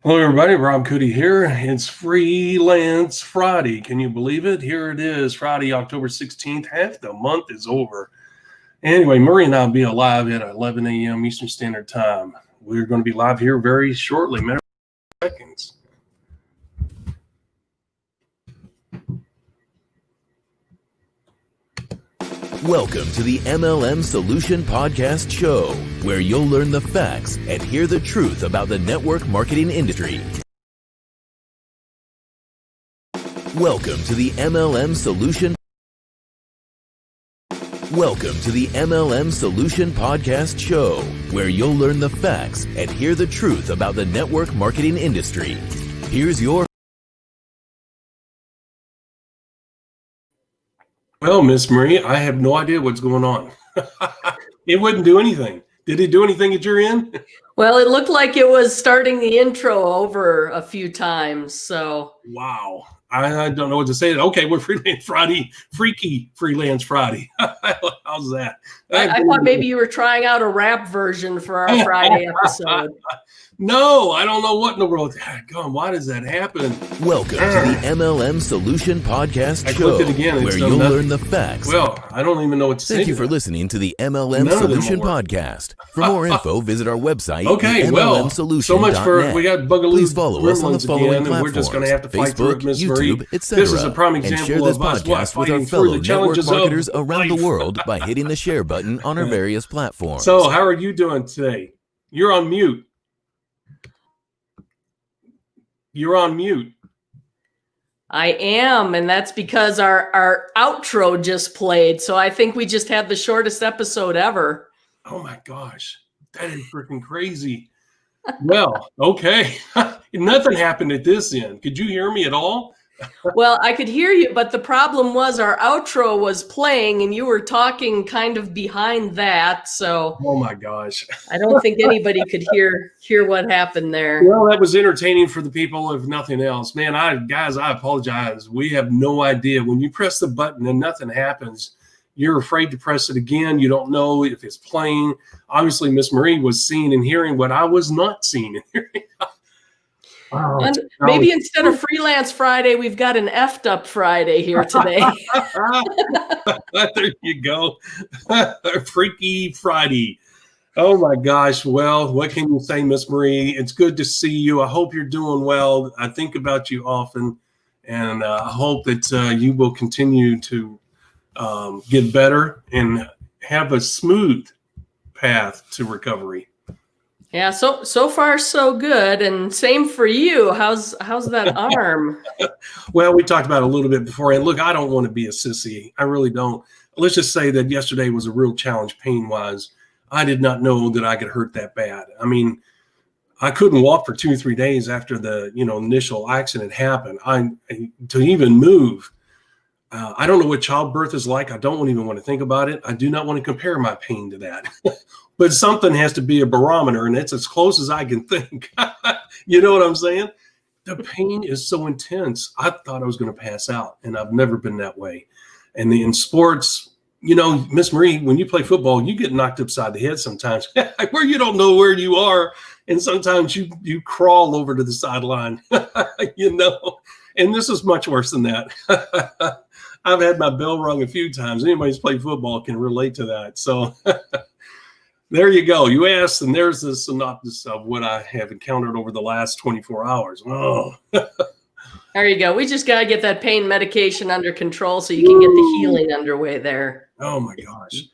Hello, everybody. Rob Cootie here. It's Freelance Friday. Can you believe it? Here it is, Friday, October 16th. Half the month is over. Anyway, Murray and I will be live at 11 a.m. Eastern Standard Time. We're going to be live here very shortly, matter of seconds. Welcome to the MLM Solution Podcast Show, where you'll learn the facts and hear the truth about the network marketing industry. Welcome to the MLM Solution Podcast Show, where you'll learn the facts and hear the truth about the network marketing industry. Here's your Well, Miss Marie, I have no idea what's going on. It wouldn't do anything. Did it do anything at your end? Well, it looked like it was starting the intro over a few times. So Wow. I don't know what to say. Okay, we're Freelance Friday, Freaky Freelance Friday. How's that? I thought maybe you were trying out a rap version for our Friday episode. No, I don't know what in the world. God, why does that happen? Welcome to the MLM Solution Podcast I Show, clicked it again. where you'll learn the facts. Well, I don't even know what to say. Thank you to for that. listening to the MLM None of them Solution will work. Podcast. For more info, visit our website, Okay, well, so much for we got Bugaloo Please follow us on the gremlins following again, and we're just going to have to fight through it, Facebook, Miss Marie. YouTube, etc. This is a prime and share example this of us podcast with our fighting fellow through the network challenges marketers of around the life. world by hitting the share button on our various platforms. So, how are you doing today? You're on mute. You're on mute. I am, and that's because our outro just played. So I think we just had the shortest episode ever. Oh my gosh, that is freaking crazy. Well, okay. Nothing happened at this end. Could you hear me at all? Well, I could hear you, but the problem was our outro was playing and you were talking kind of behind that. So Oh my gosh. I don't think anybody could hear what happened there. Well, that was entertaining for the people, if nothing else. Man, I apologize. We have no idea. When you press the button and nothing happens, you're afraid to press it again. You don't know if it's playing. Obviously, Miss Marie was seeing and hearing what I was not seeing and hearing. And maybe instead of Freelance Friday, we've got an effed up Friday here today. There you go. Freaky Friday. Oh my gosh. Well, what can you say, Miss Marie? It's good to see you. I hope you're doing well. I think about you often, and I hope that you will continue to get better and have a smooth path to recovery. Yeah, so far so good, and same for you. How's that arm? Well, we talked about it a little bit before, and look, I don't want to be a sissy. I really don't. Let's just say that yesterday was a real challenge pain-wise. I did not know that I could hurt that bad. I mean, I couldn't walk for 2 or 3 days after the initial accident happened. To even move. I don't know what childbirth is like. I don't even want to think about it. I do not want to compare my pain to that. But something has to be a barometer, and it's as close as I can think. You know what I'm saying? The pain is so intense. I thought I was going to pass out, and I've never been that way. And in sports, Miss Marie, when you play football, you get knocked upside the head sometimes where you don't know where you are. And sometimes you crawl over to the sideline, and this is much worse than that. I've had my bell rung a few times. Anybody who's played football can relate to that. So there you go. You asked, and there's the synopsis of what I have encountered over the last 24 hours. Oh, There you go. We just got to get that pain medication under control so you can get the healing underway there. oh my gosh.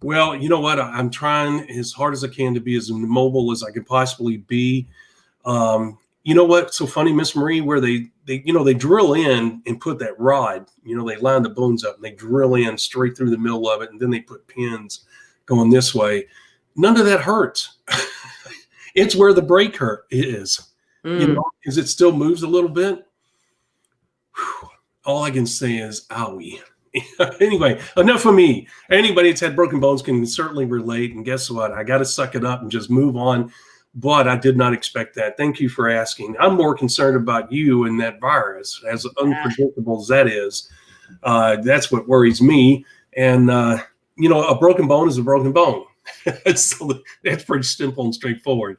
Well, you know what? I'm trying as hard as I can to be as mobile as I can possibly be. You know what's so funny, Miss Marie, where they drill in and put that rod, they line the bones up and they drill in straight through the middle of it. And then they put pins going this way. None of that hurts. It's where the break hurt is, because it still moves a little bit. Whew. All I can say is, owie. Anyway, enough of me. Anybody that's had broken bones can certainly relate. And guess what? I got to suck it up and just move on. But I did not expect that. Thank you for asking. I'm more concerned about you and that virus, as unpredictable as that is. That's what worries me. And, a broken bone is a broken bone. So that's pretty simple and straightforward.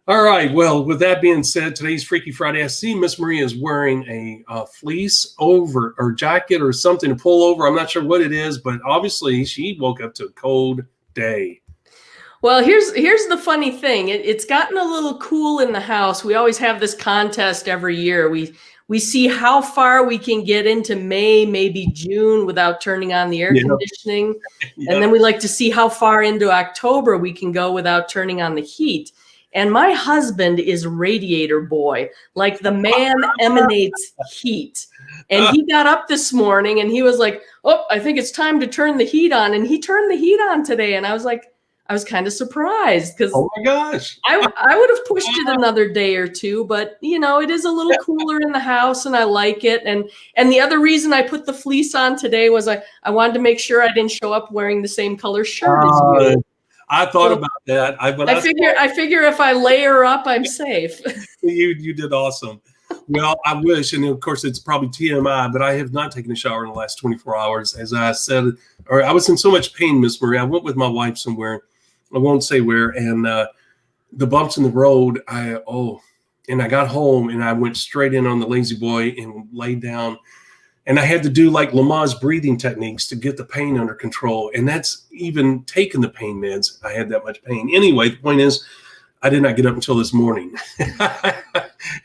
All right. Well, with that being said, today's Freaky Friday. I see Miss Maria is wearing a fleece over or jacket or something to pull over. I'm not sure what it is, but obviously she woke up to a cold day. Well, here's the funny thing. It's gotten a little cool in the house. We always have this contest every year. We see how far we can get into May, maybe June without turning on the air conditioning. Yeah. And then we like to see how far into October we can go without turning on the heat. And my husband is radiator boy, like the man emanates heat. And he got up this morning and he was like, oh, I think it's time to turn the heat on. And he turned the heat on today. And I was kind of surprised because oh my gosh, I would have pushed it another day or two, but it is a little cooler in the house and I like it. And the other reason I put the fleece on today was I wanted to make sure I didn't show up wearing the same color shirt as you. I thought about that. I figure if I layer up, I'm safe. You did awesome. Well, I wish, and of course it's probably TMI, but I have not taken a shower in the last 24 hours. As I said, or I was in so much pain, Miss Marie. I went with my wife somewhere. I won't say where, and the bumps in the road. And I got home and I went straight in on the lazy boy and laid down. And I had to do like Lamaze breathing techniques to get the pain under control. And that's even taking the pain meds. I had that much pain. Anyway, the point is, I did not get up until this morning.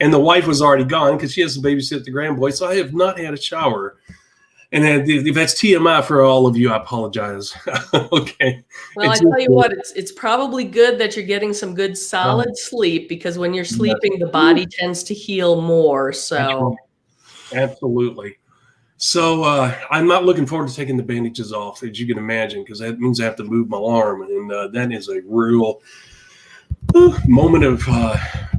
And the wife was already gone because she has to babysit the grandboy. So I have not had a shower. And if that's TMI for all of you, I apologize. Okay. Well, I tell you what, it's probably good that you're getting some good solid sleep because when you're sleeping, the body tends to heal more. So absolutely. So I'm not looking forward to taking the bandages off, as you can imagine, because that means I have to move my arm. And that is a real moment of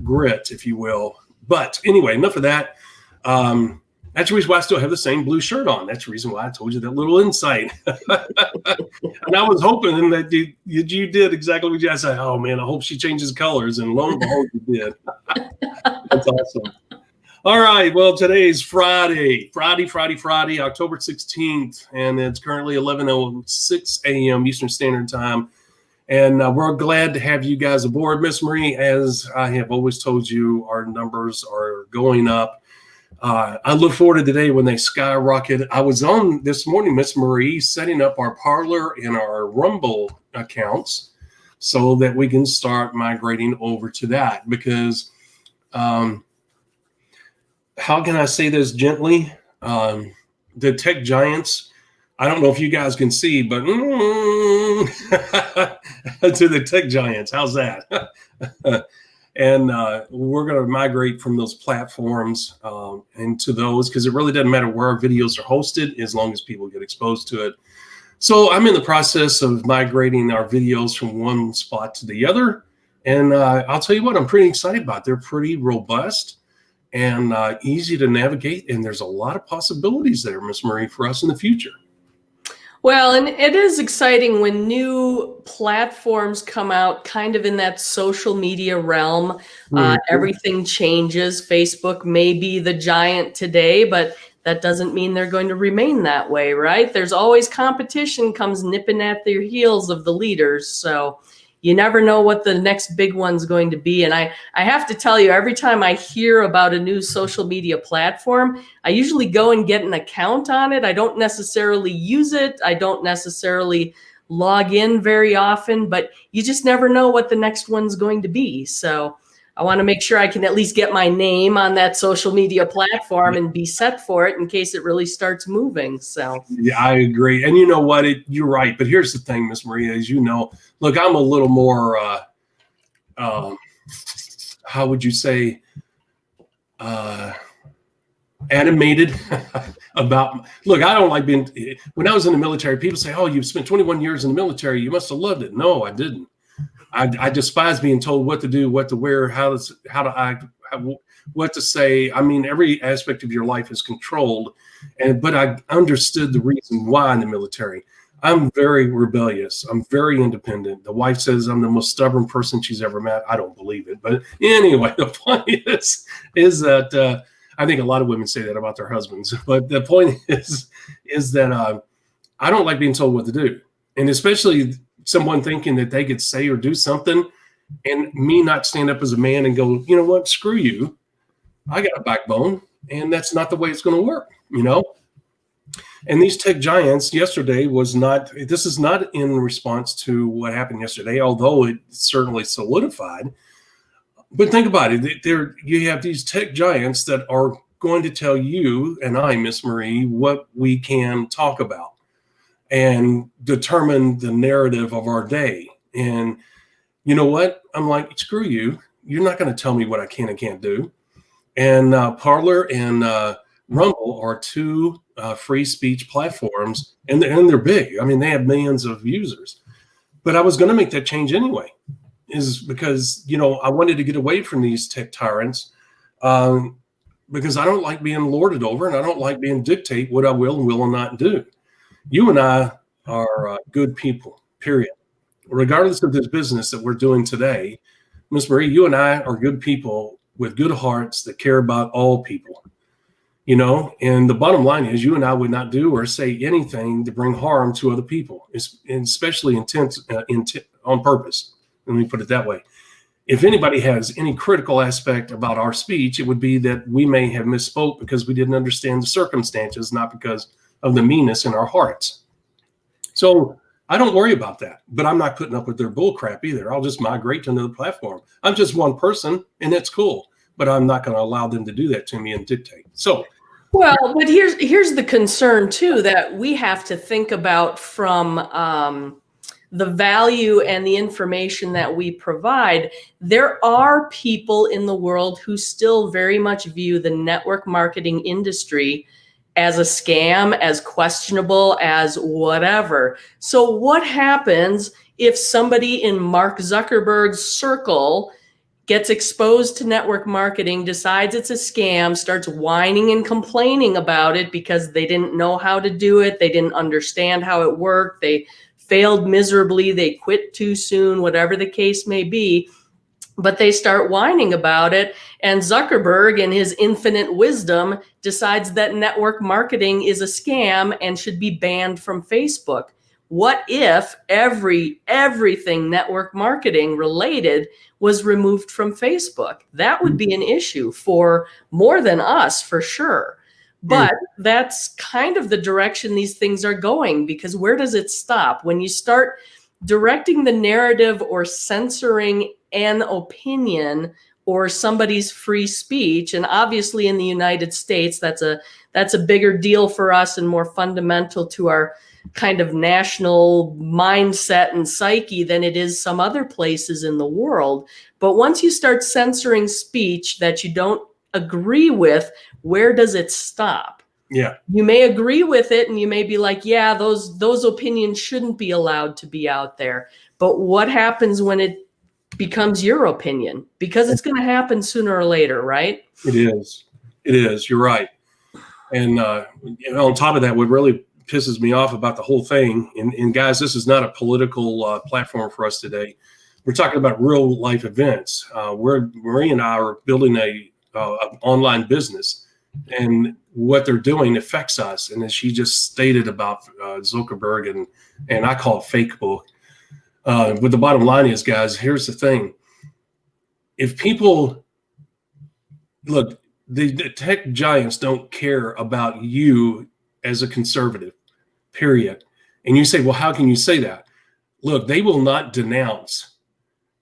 grit, if you will. But anyway, enough of that. That's the reason why I still have the same blue shirt on. That's the reason why I told you that little insight. And I was hoping that you did exactly what you said. Oh, man, I hope she changes colors. And lo and behold, you did. That's awesome. All right. Well, today's Friday, October 16th, and it's currently 11:06 a.m. Eastern Standard Time. And we're glad to have you guys aboard, Miss Marie. As I have always told you, our numbers are going up. I look forward to the day when they skyrocket. I was on this morning, Miss Marie, setting up our Parler and our Rumble accounts so that we can start migrating over to that. Because how can I say this gently? The tech giants, I don't know if you guys can see, but to the tech giants, how's that? And we're going to migrate from those platforms into those because it really doesn't matter where our videos are hosted as long as people get exposed to it. So I'm in the process of migrating our videos from one spot to the other. And I'll tell you what, I'm pretty excited about. They're pretty robust and easy to navigate. And there's a lot of possibilities there, Miss Marie, for us in the future. Well, and it is exciting when new platforms come out kind of in that social media realm. Everything changes. Facebook may be the giant today, but that doesn't mean they're going to remain that way, right? There's always competition comes nipping at their heels of the leaders. So you never know what the next big one's going to be. And I have to tell you, every time I hear about a new social media platform, I usually go and get an account on it. I don't necessarily use it. I don't necessarily log in very often, but you just never know what the next one's going to be. So I want to make sure I can at least get my name on that social media platform and be set for it in case it really starts moving. So yeah, I agree. And you know what? You're right. But here's the thing, Miss Maria, as you know, look, I'm a little more, how would you say, animated about, look, I don't like being, when I was in the military, people say, oh, you've spent 21 years in the military. You must have loved it. No, I didn't. I despise being told what to do, what to wear, how to act, what to say. I mean, every aspect of your life is controlled. But I understood the reason why in the military. I'm very rebellious. I'm very independent. The wife says I'm the most stubborn person she's ever met. I don't believe it. But anyway, the point is that I think a lot of women say that about their husbands. But the point is that I don't like being told what to do. And especially someone thinking that they could say or do something and me not stand up as a man and go, you know what, screw you. I got a backbone, and that's not the way it's going to work, And these tech giants yesterday this is not in response to what happened yesterday, although it certainly solidified. But think about it. You have these tech giants that are going to tell you and I, Miss Marie, what we can talk about and determine the narrative of our day. And you know what? I'm like, screw you. You're not going to tell me what I can and can't do. And Parler and Rumble are two free speech platforms, and they're big. I mean, they have millions of users. But I was going to make that change anyway, is because, I wanted to get away from these tech tyrants because I don't like being lorded over, and I don't like being dictate what I will and will not do. You and I are good people, period. Regardless of this business that we're doing today, Miss Marie, you and I are good people with good hearts that care about all people, and the bottom line is you and I would not do or say anything to bring harm to other people, especially intent on purpose. Let me put it that way. If anybody has any critical aspect about our speech, it would be that we may have misspoke because we didn't understand the circumstances, not because of the meanness in our hearts. So I don't worry about that, but I'm not putting up with their bull crap either. I'll just migrate to another platform. I'm just one person, and that's cool, but I'm not going to allow them to do that to me and dictate. So, well, but here's the concern too, that we have to think about from the value and the information that we provide. There are people in the world who still very much view the network marketing industry as a scam, as questionable, as whatever. So what happens if somebody in Mark Zuckerberg's circle gets exposed to network marketing, decides it's a scam, starts whining and complaining about it because they didn't know how to do it, they didn't understand how it worked, they failed miserably, they quit too soon, whatever the case may be. But they start whining about it, and Zuckerberg, in his infinite wisdom, decides that network marketing is a scam and should be banned from Facebook. What if everything network marketing related was removed from Facebook? That would be an issue for more than us, for sure. But that's kind of the direction these things are going, because where does it stop? When you start directing the narrative or censoring an opinion or somebody's free speech, and obviously in the United States, that's a bigger deal for us and more fundamental to our kind of national mindset and psyche than it is some other places in the world. But once you start censoring speech that you don't agree with, where does it stop? Yeah. You may agree with it and you may be like, yeah, those opinions shouldn't be allowed to be out there. But what happens when it becomes your opinion? Because it's going to happen sooner or later, right? It is. You're right. And on top of that, what really pisses me off about the whole thing, and guys, this is not a political platform for us today. We're talking about real life events. Marie and I are building a online business, and what they're doing affects us. And as she just stated about Zuckerberg and I call it fake book. But the bottom line is, guys, here's the thing. If people look, the tech giants don't care about you as a conservative, period. And you say, well, how can you say that? Look, they will not denounce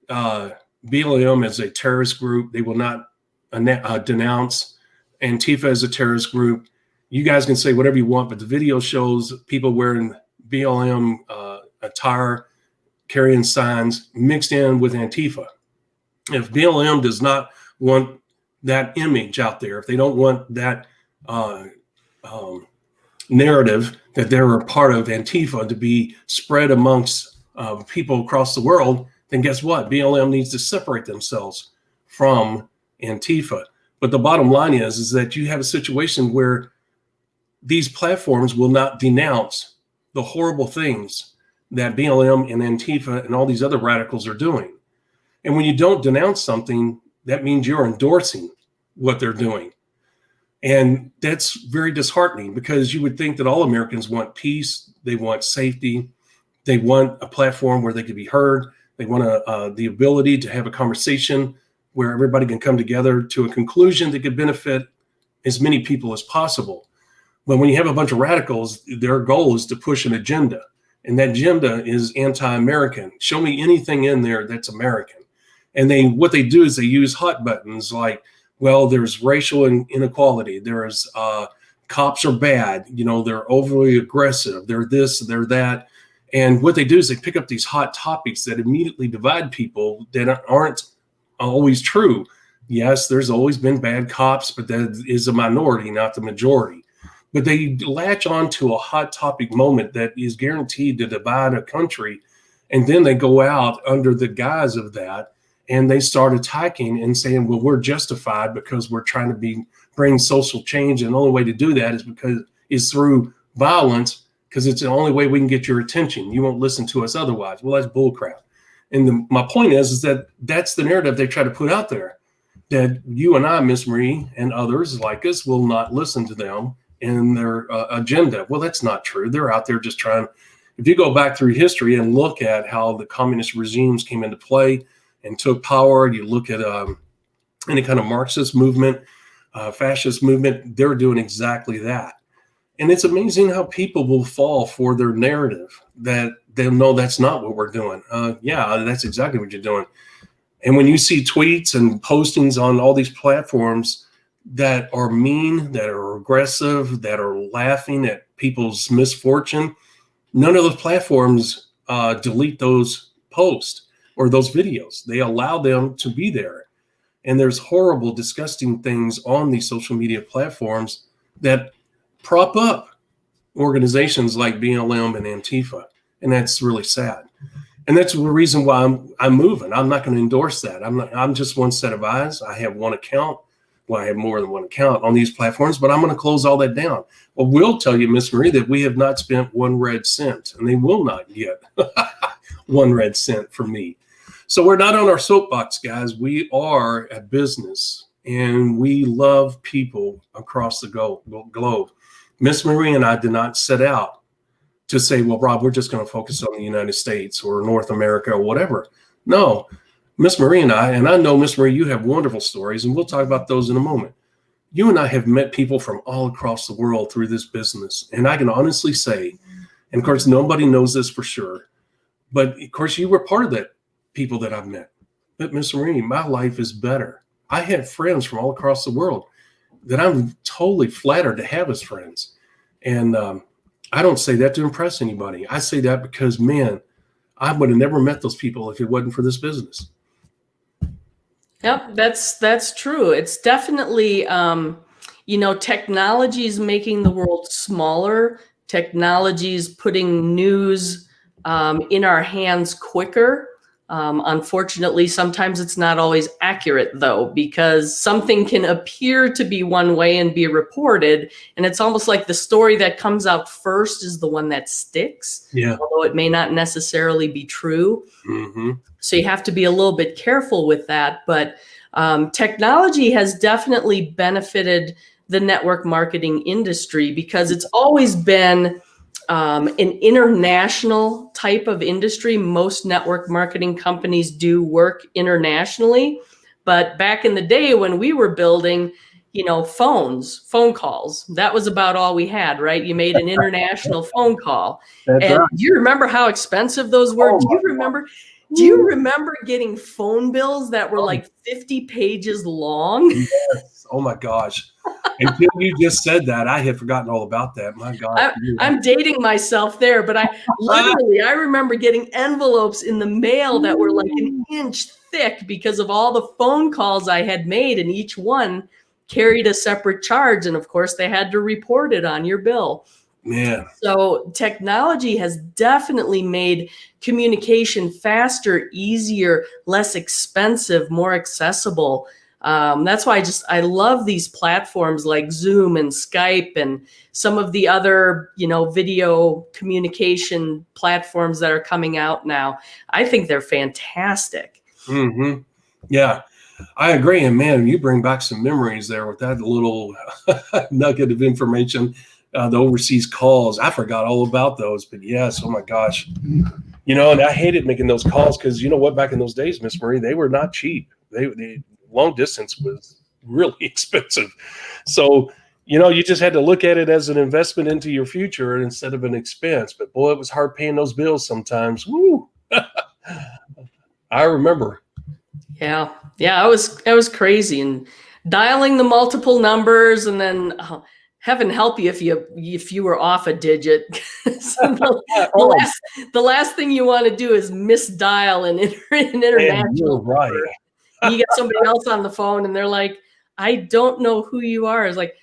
BLM as a terrorist group. They will not denounce Antifa as a terrorist group. You guys can say whatever you want, but the video shows people wearing BLM attire, carrying signs mixed in with Antifa. If BLM does not want that image out there, if they don't want that narrative that they're a part of Antifa to be spread amongst people across the world, then guess what? BLM needs to separate themselves from Antifa. But the bottom line is that you have a situation where these platforms will not denounce the horrible things that BLM and Antifa and all these other radicals are doing. And when you don't denounce something, that means you're endorsing what they're doing. And that's very disheartening, because you would think that all Americans want peace, they want safety, they want a platform where they can be heard, They want the ability to have a conversation where everybody can come together to a conclusion that could benefit as many people as possible. But when you have a bunch of radicals, their goal is to push an agenda, and that agenda is anti-American. Show me anything in there that's American. And what they do is they use hot buttons like, well, there's racial inequality. There's cops are bad. They're overly aggressive. They're this, they're that. And what they do is they pick up these hot topics that immediately divide people that aren't always true. Yes, there's always been bad cops, but that is a minority, not the majority. But they latch on to a hot topic moment that is guaranteed to divide a country. And then they go out under the guise of that, and they start attacking and saying, well, we're justified because we're trying to bring social change. And the only way to do that is through violence, because it's the only way we can get your attention. You won't listen to us otherwise. Well, that's bullcrap. And my point is that that's the narrative they try to put out there, that you and I, Miss Marie, and others like us will not listen to them and their agenda. Well, that's not true. They're out there just trying. If you go back through history and look at how the communist regimes came into play and took power, you look at any kind of Marxist movement, fascist movement, they're doing exactly that. And it's amazing how people will fall for their narrative that they'll know that's not what we're doing. Yeah, that's exactly what you're doing. And when you see tweets and postings on all these platforms that are mean, that are aggressive, that are laughing at people's misfortune, none of those platforms delete those posts or those videos. They allow them to be there. And there's horrible, disgusting things on these social media platforms that prop up organizations like BLM and Antifa. And that's really sad. And that's the reason why I'm moving. I'm not going to endorse that. I'm just one set of eyes. I have one account. Well, I have more than one account on these platforms, but I'm going to close all that down. Well, we'll tell you, Miss Marie, that we have not spent one red cent, and they will not get one red cent from me. So we're not on our soapbox, guys. We are a business, and we love people across the globe. Miss Marie and I did not set out to say, well, Rob, we're just going to focus on the United States or North America or whatever. No, Miss Marie and I know, Miss Marie, you have wonderful stories, and we'll talk about those in a moment. You and I have met people from all across the world through this business. And I can honestly say, and of course, nobody knows this for sure, but of course, you were part of that people that I've met. But Miss Marie, my life is better. I have friends from all across the world that I'm totally flattered to have as friends. And I don't say that to impress anybody. I say that because, man, I would have never met those people if it wasn't for this business. Yep, that's true. It's definitely, technology is making the world smaller. Technology is putting news in our hands quicker. Unfortunately, sometimes it's not always accurate, though, because something can appear to be one way and be reported. And it's almost like the story that comes out first is the one that sticks, although it may not necessarily be true. Mm-hmm. So you have to be a little bit careful with that. But technology has definitely benefited the network marketing industry because it's always been an international type of industry. Most network marketing companies do work internationally. But back in the day when we were building, phone calls, that was about all we had, right? You made an international phone call. That's and right. Do you remember how expensive those were? Do you remember getting phone bills that were like 50 pages long? Yes. Oh my gosh. Until you just said that, I had forgotten all about that. My God. I'm dating myself there, but I remember getting envelopes in the mail that were like an inch thick because of all the phone calls I had made, and each one carried a separate charge. And of course, they had to report it on your bill. Man. So technology has definitely made communication faster, easier, less expensive, more accessible. That's why I love these platforms like Zoom and Skype and some of the other, video communication platforms that are coming out now. I think they're fantastic. Mm-hmm. Yeah, I agree. And man, you bring back some memories there with that little nugget of information. the overseas calls. I forgot all about those, but yes, oh my gosh. You know, and I hated making those calls because you know what, back in those days, Miss Marie, they were not cheap. They long distance was really expensive. So, you know, you just had to look at it as an investment into your future instead of an expense. But boy, it was hard paying those bills sometimes. Woo! I remember. Yeah. Yeah. It was crazy. And dialing the multiple numbers, and then heaven help you if you were off a digit. So the last thing you want to do is misdial an international Man, right. number. You get somebody else on the phone and they're like, I don't know who you are. It's like,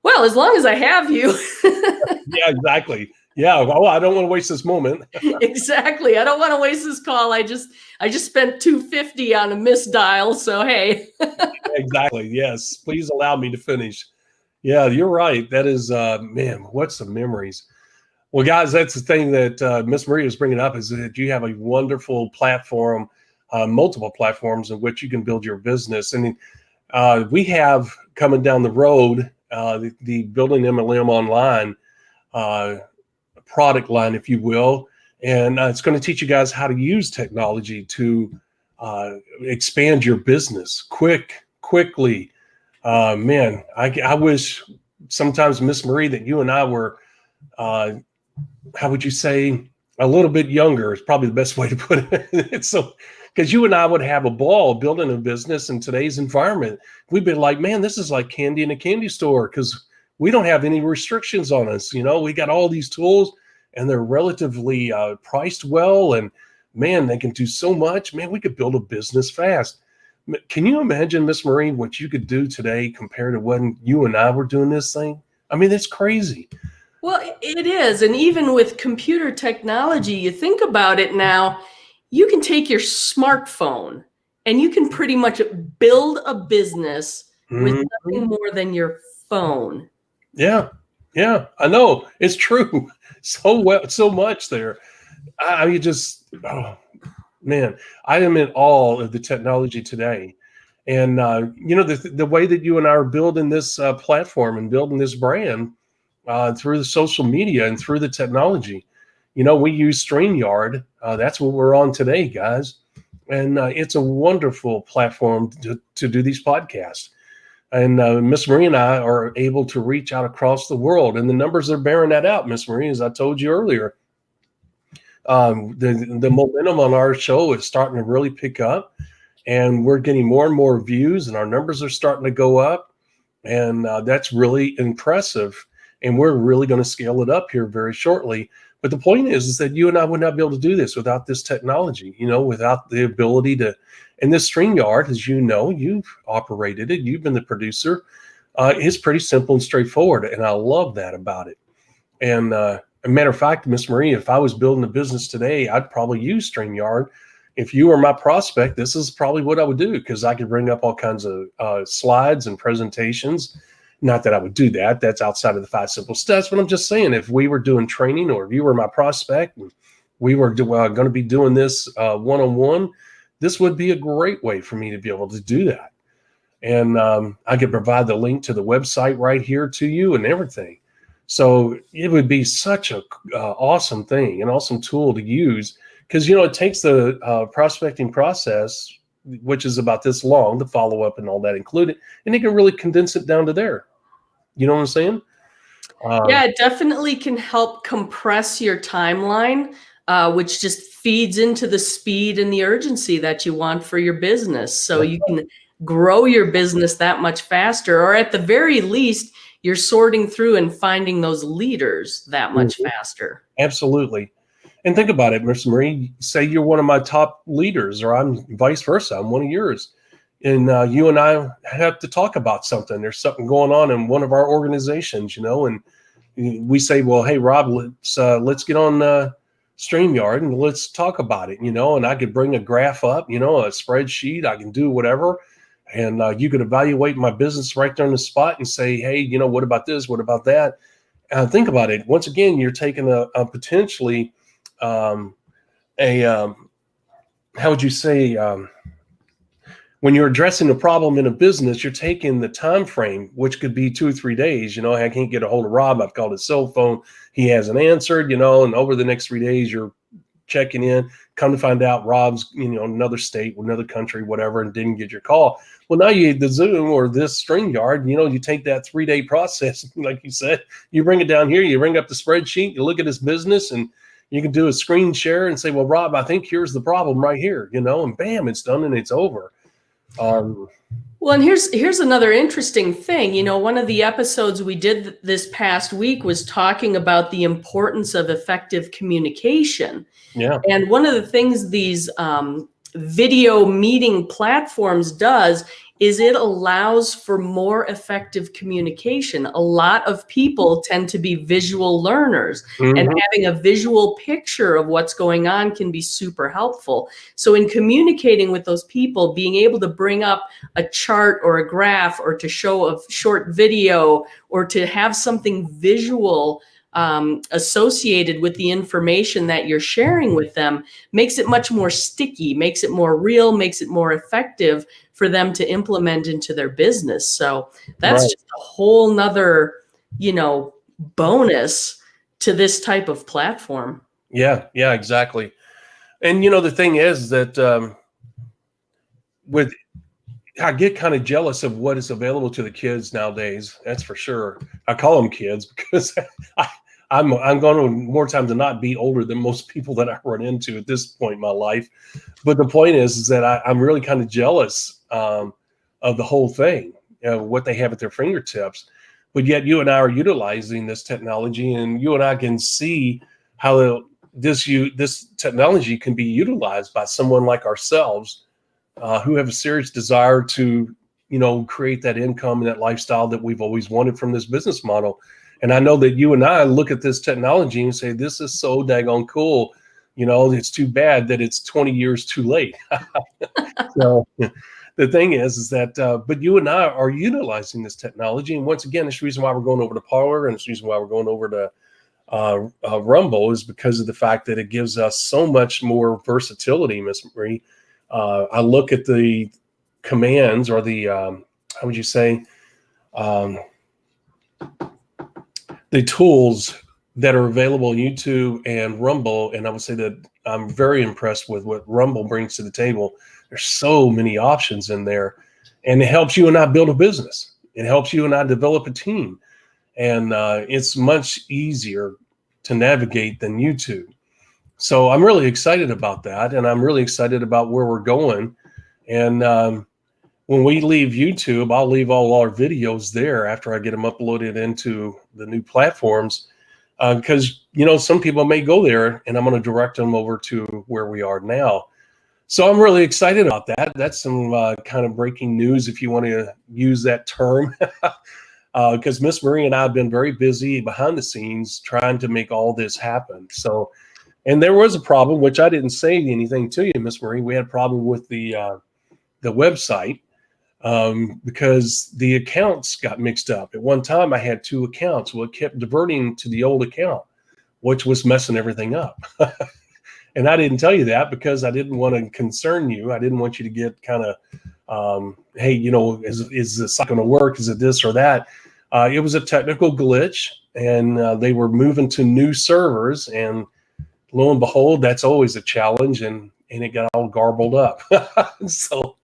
well, as long as I have you. Yeah, exactly. Yeah. Oh, I don't want to waste this moment. Exactly. I don't want to waste this call. I just spent $250 on a misdial. So, hey. Exactly. Yes. Please allow me to finish. Yeah, you're right. That is, man, what some memories. Well, guys, that's the thing that Miss Maria is bringing up is that you have a wonderful platform, multiple platforms in which you can build your business. And we have coming down the road the Building MLM Online product line, if you will. And it's going to teach you guys how to use technology to expand your business quickly. Man, I wish sometimes, Miss Marie, that you and I were, how would you say, a little bit younger is probably the best way to put it. So, because you and I would have a ball building a business in today's environment. We'd be like, man, this is like candy in a candy store because we don't have any restrictions on us. You know, we got all these tools and they're relatively priced well. And man, they can do so much. Man, we could build a business fast. Can you imagine, Miss Marie, what you could do today compared to when you and I were doing this thing? I mean, it's crazy. Well, it is. And even with computer technology, you think about it now, you can take your smartphone and you can pretty much build a business with nothing more than your phone. Yeah. Yeah, I know. It's true. So much there. I just, oh, man, I am in awe of the technology today. And, you know, the way that you and I are building this platform and building this brand through the social media and through the technology. You know, we use StreamYard. That's what we're on today, guys. And it's a wonderful platform to do these podcasts. And Miss Marie and I are able to reach out across the world. And the numbers are bearing that out, Miss Marie, as I told you earlier. The momentum on our show is starting to really pick up. And we're getting more and more views. And our numbers are starting to go up. And that's really impressive. And we're really going to scale it up here very shortly. But the point is that you and I would not be able to do this without this technology, you know, without the ability to, and this StreamYard, as you know, you've operated it, you've been the producer, it's pretty simple and straightforward. And I love that about it. And a matter of fact, Miss Marie, if I was building a business today, I'd probably use StreamYard. If you were my prospect, this is probably what I would do because I could bring up all kinds of slides and presentations. Not that I would do that. That's outside of the 5 simple steps. But I'm just saying, if we were doing training or if you were my prospect, and we were going to be doing this one-on-one, this would be a great way for me to be able to do that. And I could provide the link to the website right here to you and everything. So it would be such a awesome thing, an awesome tool to use because, you know, it takes the prospecting process, which is about this long, the follow-up and all that included, and it can really condense it down to there. You know what I'm saying? Yeah, it definitely can help compress your timeline, which just feeds into the speed and the urgency that you want for your business. So you can grow your business that much faster, or at the very least, you're sorting through and finding those leaders that much faster. Absolutely. And think about it, Miss Marie, say you're one of my top leaders, or I'm vice versa, I'm one of yours. And you and I have to talk about something. There's something going on in one of our organizations, you know, and we say, well, hey, Rob, let's get on StreamYard and let's talk about it, you know, and I could bring a graph up, you know, a spreadsheet, I can do whatever. And you could evaluate my business right there on the spot and say, hey, you know, what about this? What about that? And think about it. Once again, you're taking a potentially how would you say, when you're addressing a problem in a business, you're taking the time frame, which could be 2 or 3 days. I can't get a hold of Rob. I've called his cell phone. He hasn't answered, and over the next 3 days, you're checking in, come to find out Rob's, another state, another country, whatever, and didn't get your call. Well, now you the Zoom or this StreamYard, you take that 3-day process, like you said, you bring it down here, you bring up the spreadsheet, you look at his business, and you can do a screen share and say, well, Rob, I think here's the problem right here, and bam, it's done and it's over. Well, and here's another interesting thing. One of the episodes we did this past week was talking about the importance of effective communication. Yeah. And one of the things these video meeting platforms does is it allows for more effective communication. A lot of people tend to be visual learners, and having a visual picture of what's going on can be super helpful. So in communicating with those people, being able to bring up a chart or a graph, or to show a short video, or to have something visual associated with the information that you're sharing with them, makes it much more sticky, makes it more real, makes it more effective for them to implement into their business. So that's Right. just a whole nother, bonus to this type of platform. Yeah, exactly. And the thing is that I get kind of jealous of what is available to the kids nowadays. That's for sure. I call them kids because I'm going to more times than not be older than most people that I run into at this point in my life. But the point is that I'm really kind of jealous of the whole thing, what they have at their fingertips. But yet you and I are utilizing this technology, and you and I can see how this technology can be utilized by someone like ourselves who have a serious desire to, create that income and that lifestyle that we've always wanted from this business model. And I know that you and I look at this technology and say, this is so daggone cool. It's too bad that it's 20 years too late. So the thing is that, but you and I are utilizing this technology. And once again, it's the reason why we're going over to Parler, and it's the reason why we're going over to Rumble, is because of the fact that it gives us so much more versatility, Miss Marie. I look at the commands, or the, how would you say, the tools that are available on YouTube and Rumble. And I would say that I'm very impressed with what Rumble brings to the table. There's so many options in there, and it helps you and I build a business. It helps you and I develop a team. And it's much easier to navigate than YouTube. So I'm really excited about that. And I'm really excited about where we're going. And when we leave YouTube, I'll leave all our videos there after I get them uploaded into the new platforms. Because, some people may go there, and I'm going to direct them over to where we are now. So I'm really excited about that. That's some kind of breaking news, if you want to use that term. Because Miss Marie and I have been very busy behind the scenes trying to make all this happen. So, and there was a problem, which I didn't say anything to you, Miss Marie. We had a problem with the website because the accounts got mixed up. At one time, I had 2 accounts. Well, it kept diverting to the old account, which was messing everything up. And I didn't tell you that because I didn't want to concern you. I didn't want you to get kind of, hey, is this going to work? Is it this or that? It was a technical glitch, and they were moving to new servers. And lo and behold, that's always a challenge, and it got all garbled up. So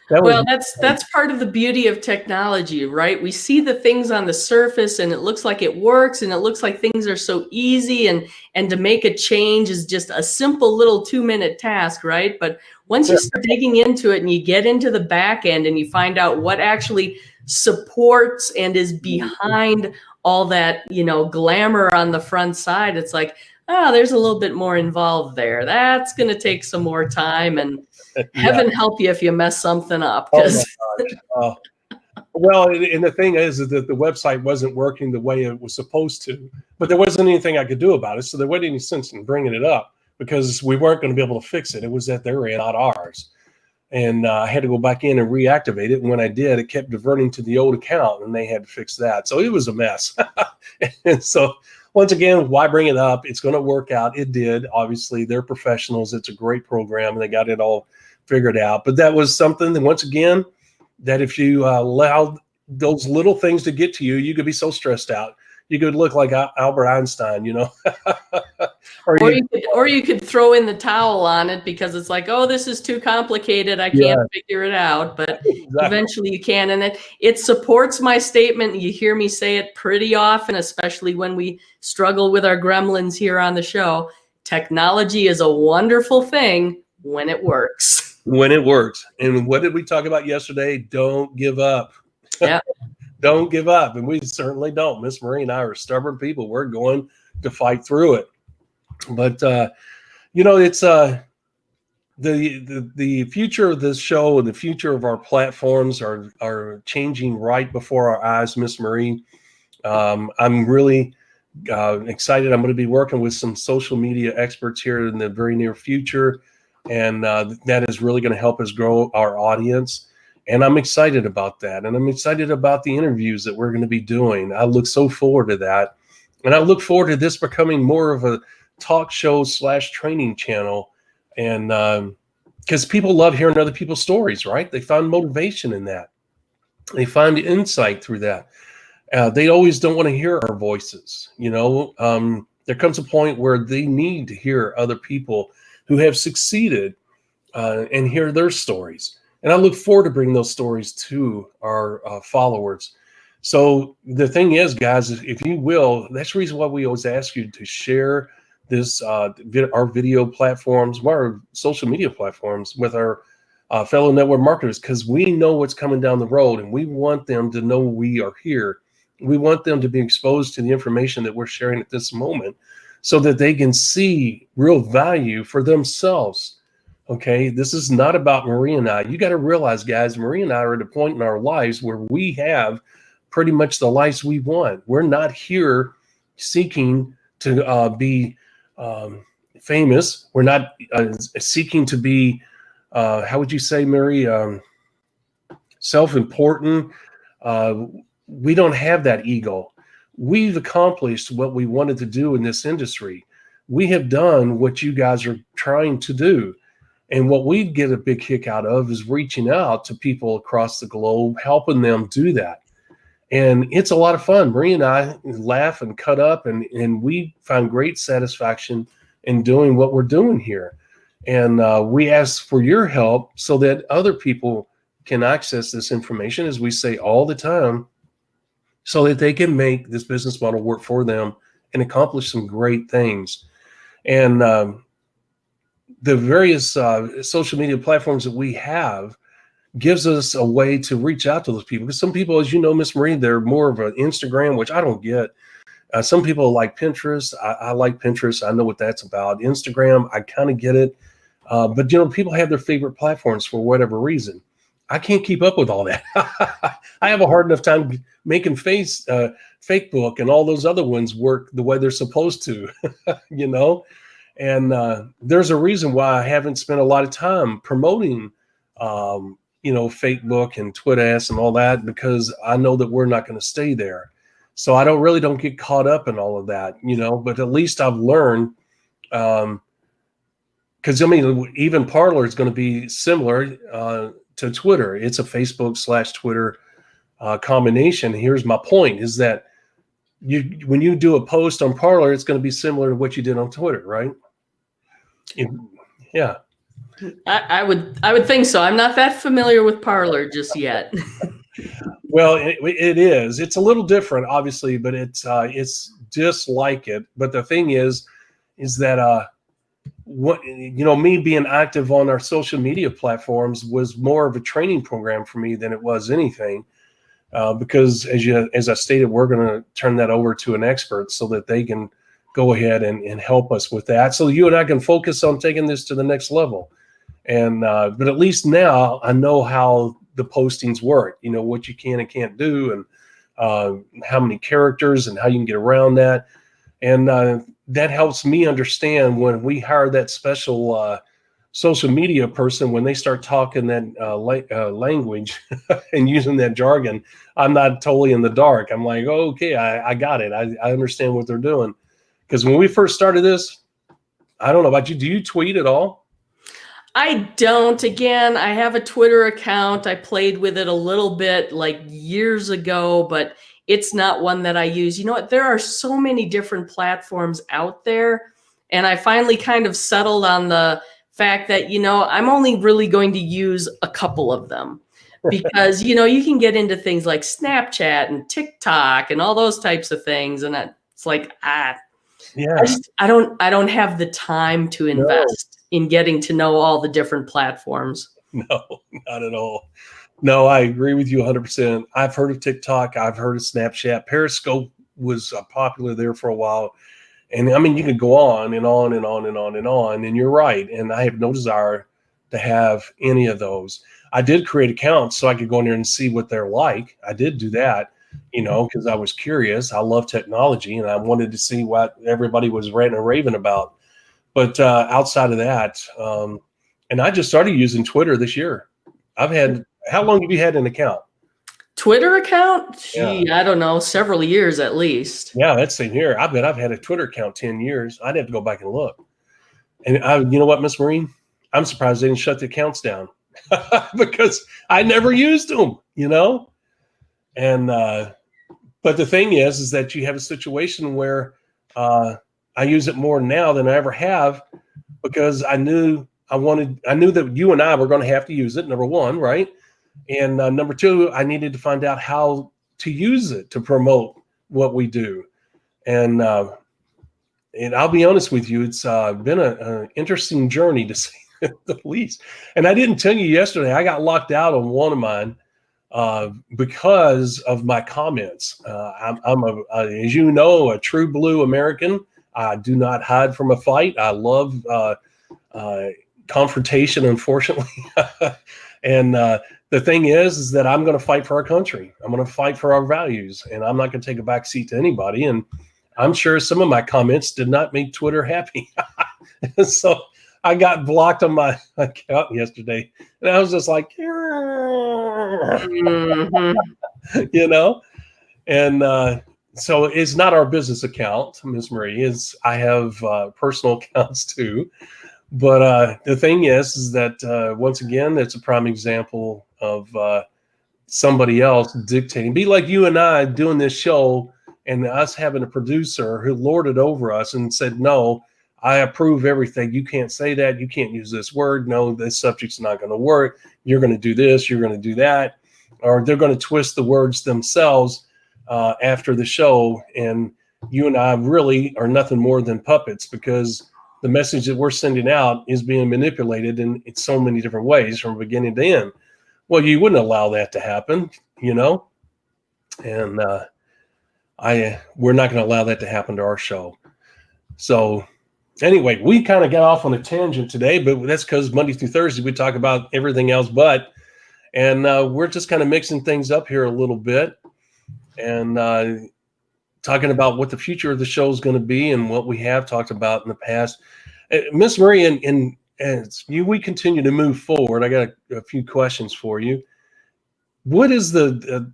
that's part of the beauty of technology, right? We see the things on the surface, and it looks like it works, and it looks like things are so easy, and to make a change is just a simple little 2-minute task, right? But once you start digging into it and you get into the back end and you find out what actually supports and is behind all that, glamour on the front side, it's like, oh, there's a little bit more involved there. That's going to take some more time, and heaven help you if you mess something up. Well, and the thing is that the website wasn't working the way it was supposed to, but there wasn't anything I could do about it. So there wasn't any sense in bringing it up because we weren't going to be able to fix it. It was at their end, not ours. And I had to go back in and reactivate it. And when I did, it kept diverting to the old account, and they had to fix that. So it was a mess. And so once again, why bring it up? It's going to work out. It did. Obviously, they're professionals. It's a great program. And they got it all figure it out. But that was something that, once again, that if you allowed those little things to get to you, you could be so stressed out. You could look like Albert Einstein, you know. or you could throw in the towel on it because it's like, oh, this is too complicated. I can't figure it out. But eventually you can. And it supports my statement. You hear me say it pretty often, especially when we struggle with our gremlins here on the show. Technology is a wonderful thing when it works. When it works. And what did we talk about yesterday? Don't give up. Yeah. Don't give up. And we certainly don't. Miss Marie and I are stubborn people. We're going to fight through it. But, it's the future of this show and the future of our platforms are changing right before our eyes, Miss Marie. I'm really excited. I'm going to be working with some social media experts here in the very near future. And that is really going to help us grow our audience. And I'm excited about that. And I'm excited about the interviews that we're going to be doing. I look so forward to that. And I look forward to this becoming more of a talk show / training channel. And because people love hearing other people's stories, right? They find motivation in that. They find insight through that. They always don't want to hear our voices. There comes a point where they need to hear other people who have succeeded and hear their stories. And I look forward to bringing those stories to our followers. So the thing is, guys, if you will, that's the reason why we always ask you to share this, our video platforms, our social media platforms with our fellow network marketers, because we know what's coming down the road and we want them to know we are here. We want them to be exposed to the information that we're sharing at this moment so that they can see real value for themselves. Okay, this is not about Marie and I. You got to realize, guys, Marie and I are at a point in our lives where we have pretty much the lives we want. We're not here seeking to be famous. We're not seeking to be, how would you say, Mary, self-important. We don't have that ego. We've accomplished what we wanted to do in this industry. We have done what you guys are trying to do. And what we get a big kick out of is reaching out to people across the globe, helping them do that. And it's a lot of fun. Marie and I laugh and cut up, and we find great satisfaction in doing what we're doing here. And we ask for your help so that other people can access this information, as we say all the time, so that they can make this business model work for them and accomplish some great things. And the various social media platforms that we have gives us a way to reach out to those people. Because some people, as you know, Miss Marie, they're more of an Instagram, which I don't get. Some people like Pinterest. I like Pinterest. I know what that's about. Instagram, I kind of get it. But, people have their favorite platforms for whatever reason. I can't keep up with all that. I have a hard enough time making Facebook and all those other ones work the way they're supposed to, And there's a reason why I haven't spent a lot of time promoting, Facebook and Twitter and all that, because I know that we're not going to stay there. So I don't get caught up in all of that, but at least I've learned, because even Parler is going to be similar to Twitter. It's a Facebook / Twitter combination. Here's my point is that when you do a post on Parler, it's going to be similar to what you did on Twitter, right? Yeah. I would think so. I'm not that familiar with Parler just yet. Well, it is. It's a little different, obviously, but it's just like it. But the thing is that me being active on our social media platforms was more of a training program for me than it was anything. Because as I stated, we're going to turn that over to an expert so that they can go ahead and help us with that. So you and I can focus on taking this to the next level. And but at least now I know how the postings work, what you can and can't do, and how many characters and how you can get around that. And that helps me understand when we hire that special social media person, when they start talking that language and using that jargon, I'm not totally in the dark. I'm like, oh, okay, I got it. I understand what they're doing. Because when we first started this, I don't know about you. Do you tweet at all? I don't. Again, I have a Twitter account. I played with it a little bit like years ago, but it's not one that I use. You know what? There are so many different platforms out there. And I finally kind of settled on the fact that, I'm only really going to use a couple of them because, you can get into things like Snapchat and TikTok and all those types of things. And it's like, Yeah. I don't have the time to invest in getting to know all the different platforms. No, not at all. No, I agree with you 100%. I've heard of TikTok. I've heard of Snapchat. Periscope was popular there for a while. And I mean, you could go on and on and on and on and on. And you're right. And I have no desire to have any of those. I did create accounts so I could go in there and see what they're like. I did do that, because I was curious. I love technology and I wanted to see what everybody was ranting and raving about. But outside of that, and I just started using Twitter this year. How long have you had an account? Twitter account? Gee, I don't know, several years at least. Yeah, that's same here. I bet I've had a Twitter account 10 years. I'd have to go back and look. And you know what, Miss Maureen? I'm surprised they didn't shut the accounts down because I never used them, And but the thing is that you have a situation where I use it more now than I ever have because I knew that you and I were going to have to use it. Number one, right? And number two, I needed to find out how to use it to promote what we do. And I'll be honest with you, it's been an interesting journey to say the least. And I didn't tell you yesterday, I got locked out on one of mine because of my comments. I'm as you know, a true blue American. I do not hide from a fight. I love confrontation, unfortunately. And the thing is that I'm going to fight for our country. I'm going to fight for our values, and I'm not going to take a back seat to anybody. And I'm sure some of my comments did not make Twitter happy. So I got blocked on my account yesterday, and I was just like, And so it's not our business account, Ms. Marie. I have personal accounts too. But the thing is that once again, it's a prime example of somebody else dictating. Be like you and I doing this show and us having a producer who lorded over us and said, no, I approve everything. You can't say that. You can't use this word. No, this subject's not going to work. You're going to do this. You're going to do that. Or they're going to twist the words themselves after the show. And you and I really are nothing more than puppets because the message that we're sending out is being manipulated in so many different ways from beginning to end. Well, you wouldn't allow that to happen, and we're not going to allow that to happen to our show. So anyway, we kind of got off on a tangent today, but that's because Monday through Thursday, we talk about everything else and we're just kind of mixing things up here a little bit and talking about what the future of the show is going to be and what we have talked about in the past. Miss Marie, and as we continue to move forward, I got a few questions for you. What is the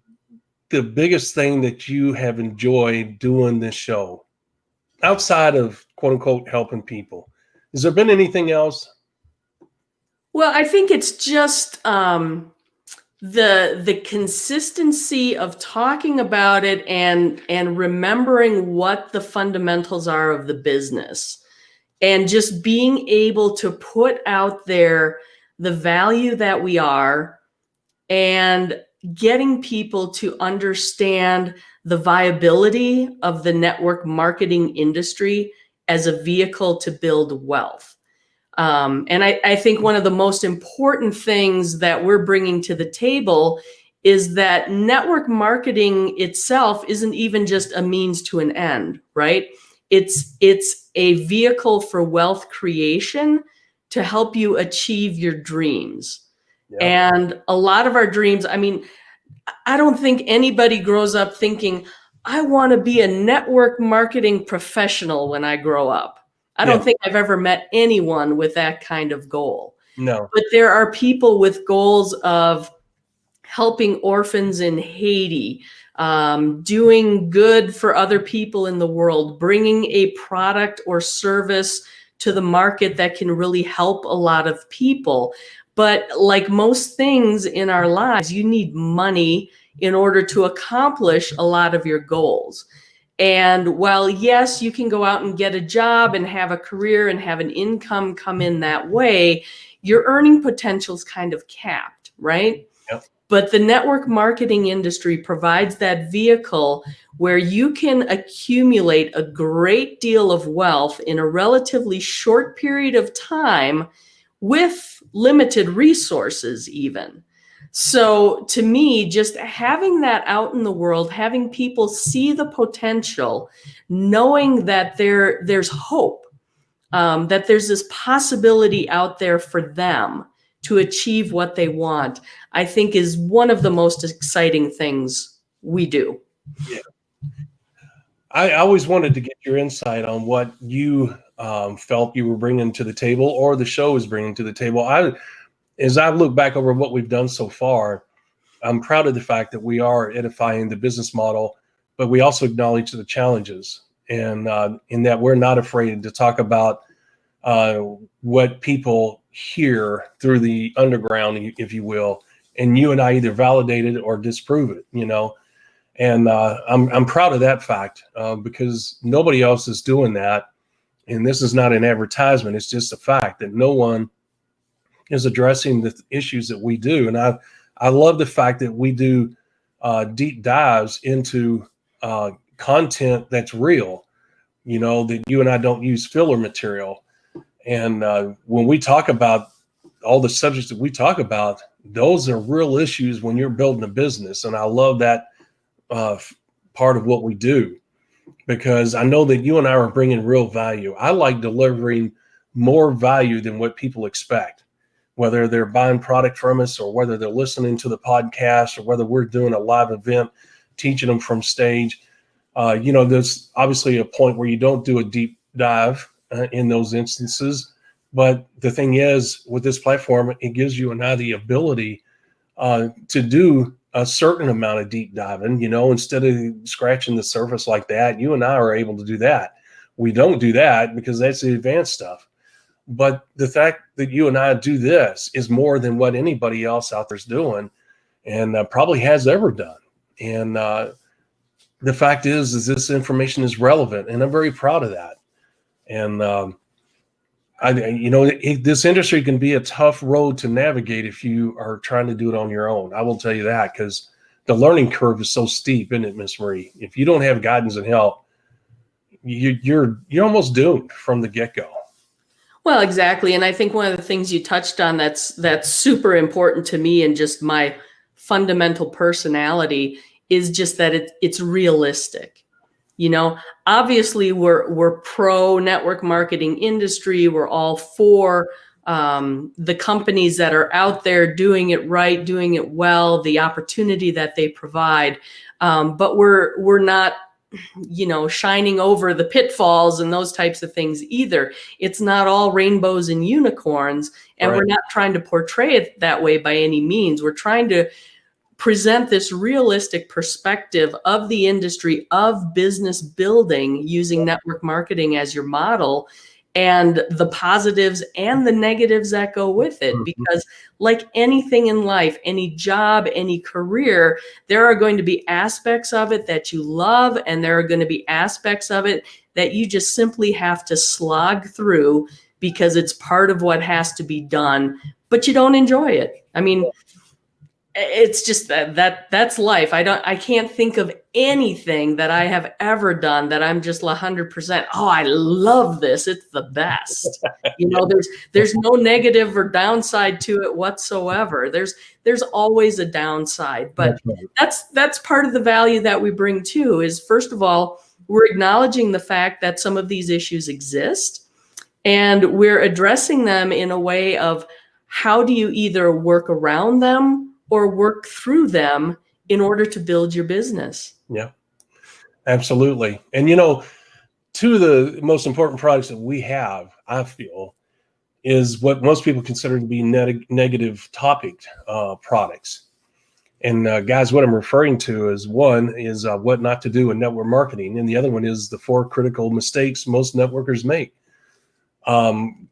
biggest thing that you have enjoyed doing this show outside of quote unquote helping people? Has there been anything else? Well, I think it's just the consistency of talking about it and remembering what the fundamentals are of the business and just being able to put out there the value that we are and getting people to understand the viability of the network marketing industry as a vehicle to build wealth. And I think one of the most important things that we're bringing to the table is that network marketing itself isn't even just a means to an end, right? It's a vehicle for wealth creation to help you achieve your dreams. Yeah. And a lot of our dreams, I mean, I don't think anybody grows up thinking, I want to be a network marketing professional when I grow up. I don't think I've ever met anyone with that kind of goal. No. But there are people with goals of helping orphans in Haiti, doing good for other people in the world, bringing a product or service to the market that can really help a lot of people. But like most things in our lives, you need money in order to accomplish a lot of your goals. And while, yes, you can go out and get a job and have a career and have an income come in that way, your earning potential is kind of capped, right? Yep. But the network marketing industry provides that vehicle where you can accumulate a great deal of wealth in a relatively short period of time with limited resources even. So to me, just having that out in the world, having people see the potential, knowing that there's hope, that there's this possibility out there for them to achieve what they want, I think is one of the most exciting things we do. Yeah. I always wanted to get your insight on what you felt you were bringing to the table, or the show is bringing to the table. As I look back over what we've done so far, I'm proud of the fact that we are edifying the business model, but we also acknowledge the challenges, and in that we're not afraid to talk about what people hear through the underground, if you will, and you and I either validate it or disprove it, And I'm proud of that fact because nobody else is doing that. And this is not an advertisement. It's just a fact that no one is addressing the issues that we do. And I love the fact that we do deep dives into content that's real, that you and I don't use filler material. And when we talk about all the subjects that we talk about, those are real issues when you're building a business. And I love that part of what we do, because I know that you and I are bringing real value. I like delivering more value than what people expect, whether they're buying product from us or whether they're listening to the podcast or whether we're doing a live event, teaching them from stage. There's obviously a point where you don't do a deep dive in those instances. But the thing is, with this platform, it gives you and I the ability to do a certain amount of deep diving, instead of scratching the surface like that. You and I are able to do that. We don't do that because that's the advanced stuff. But the fact that you and I do this is more than what anybody else out there's doing, and probably has ever done. And the fact is this information is relevant, and I'm very proud of that. And this industry can be a tough road to navigate if you are trying to do it on your own. I will tell you that, because the learning curve is so steep, isn't it, Miss Marie? If you don't have guidance and help, you're almost doomed from the get-go. Well, exactly. And I think one of the things you touched on that's super important to me and just my fundamental personality is just that it's realistic. Obviously we're pro network marketing industry. We're all for the companies that are out there doing it right, doing it well, the opportunity that they provide. But we're not, shining over the pitfalls and those types of things either. It's not all rainbows and unicorns, and Right. We're not trying to portray it that way by any means. We're trying to present this realistic perspective of the industry, of business building, using network marketing as your model, and the positives and the negatives that go with it. Because like anything in life, any job, any career, there are going to be aspects of it that you love, and there are going to be aspects of it that you just simply have to slog through because it's part of what has to be done, but you don't enjoy it. I mean, it's just that's life. I can't think of anything that I have ever done that I'm just 100%. Oh, I love this. It's the best. There's no negative or downside to it whatsoever. There's always a downside, but that's part of the value that we bring too. Is first of all, we're acknowledging the fact that some of these issues exist, and we're addressing them in a way of how do you either work around them or work through them in order to build your business. Yeah, absolutely. And, two of the most important products that we have, I feel, is what most people consider to be negative topic products. And guys, what I'm referring to is one is what not to do in network marketing. And the other one is the 4 critical mistakes most networkers make.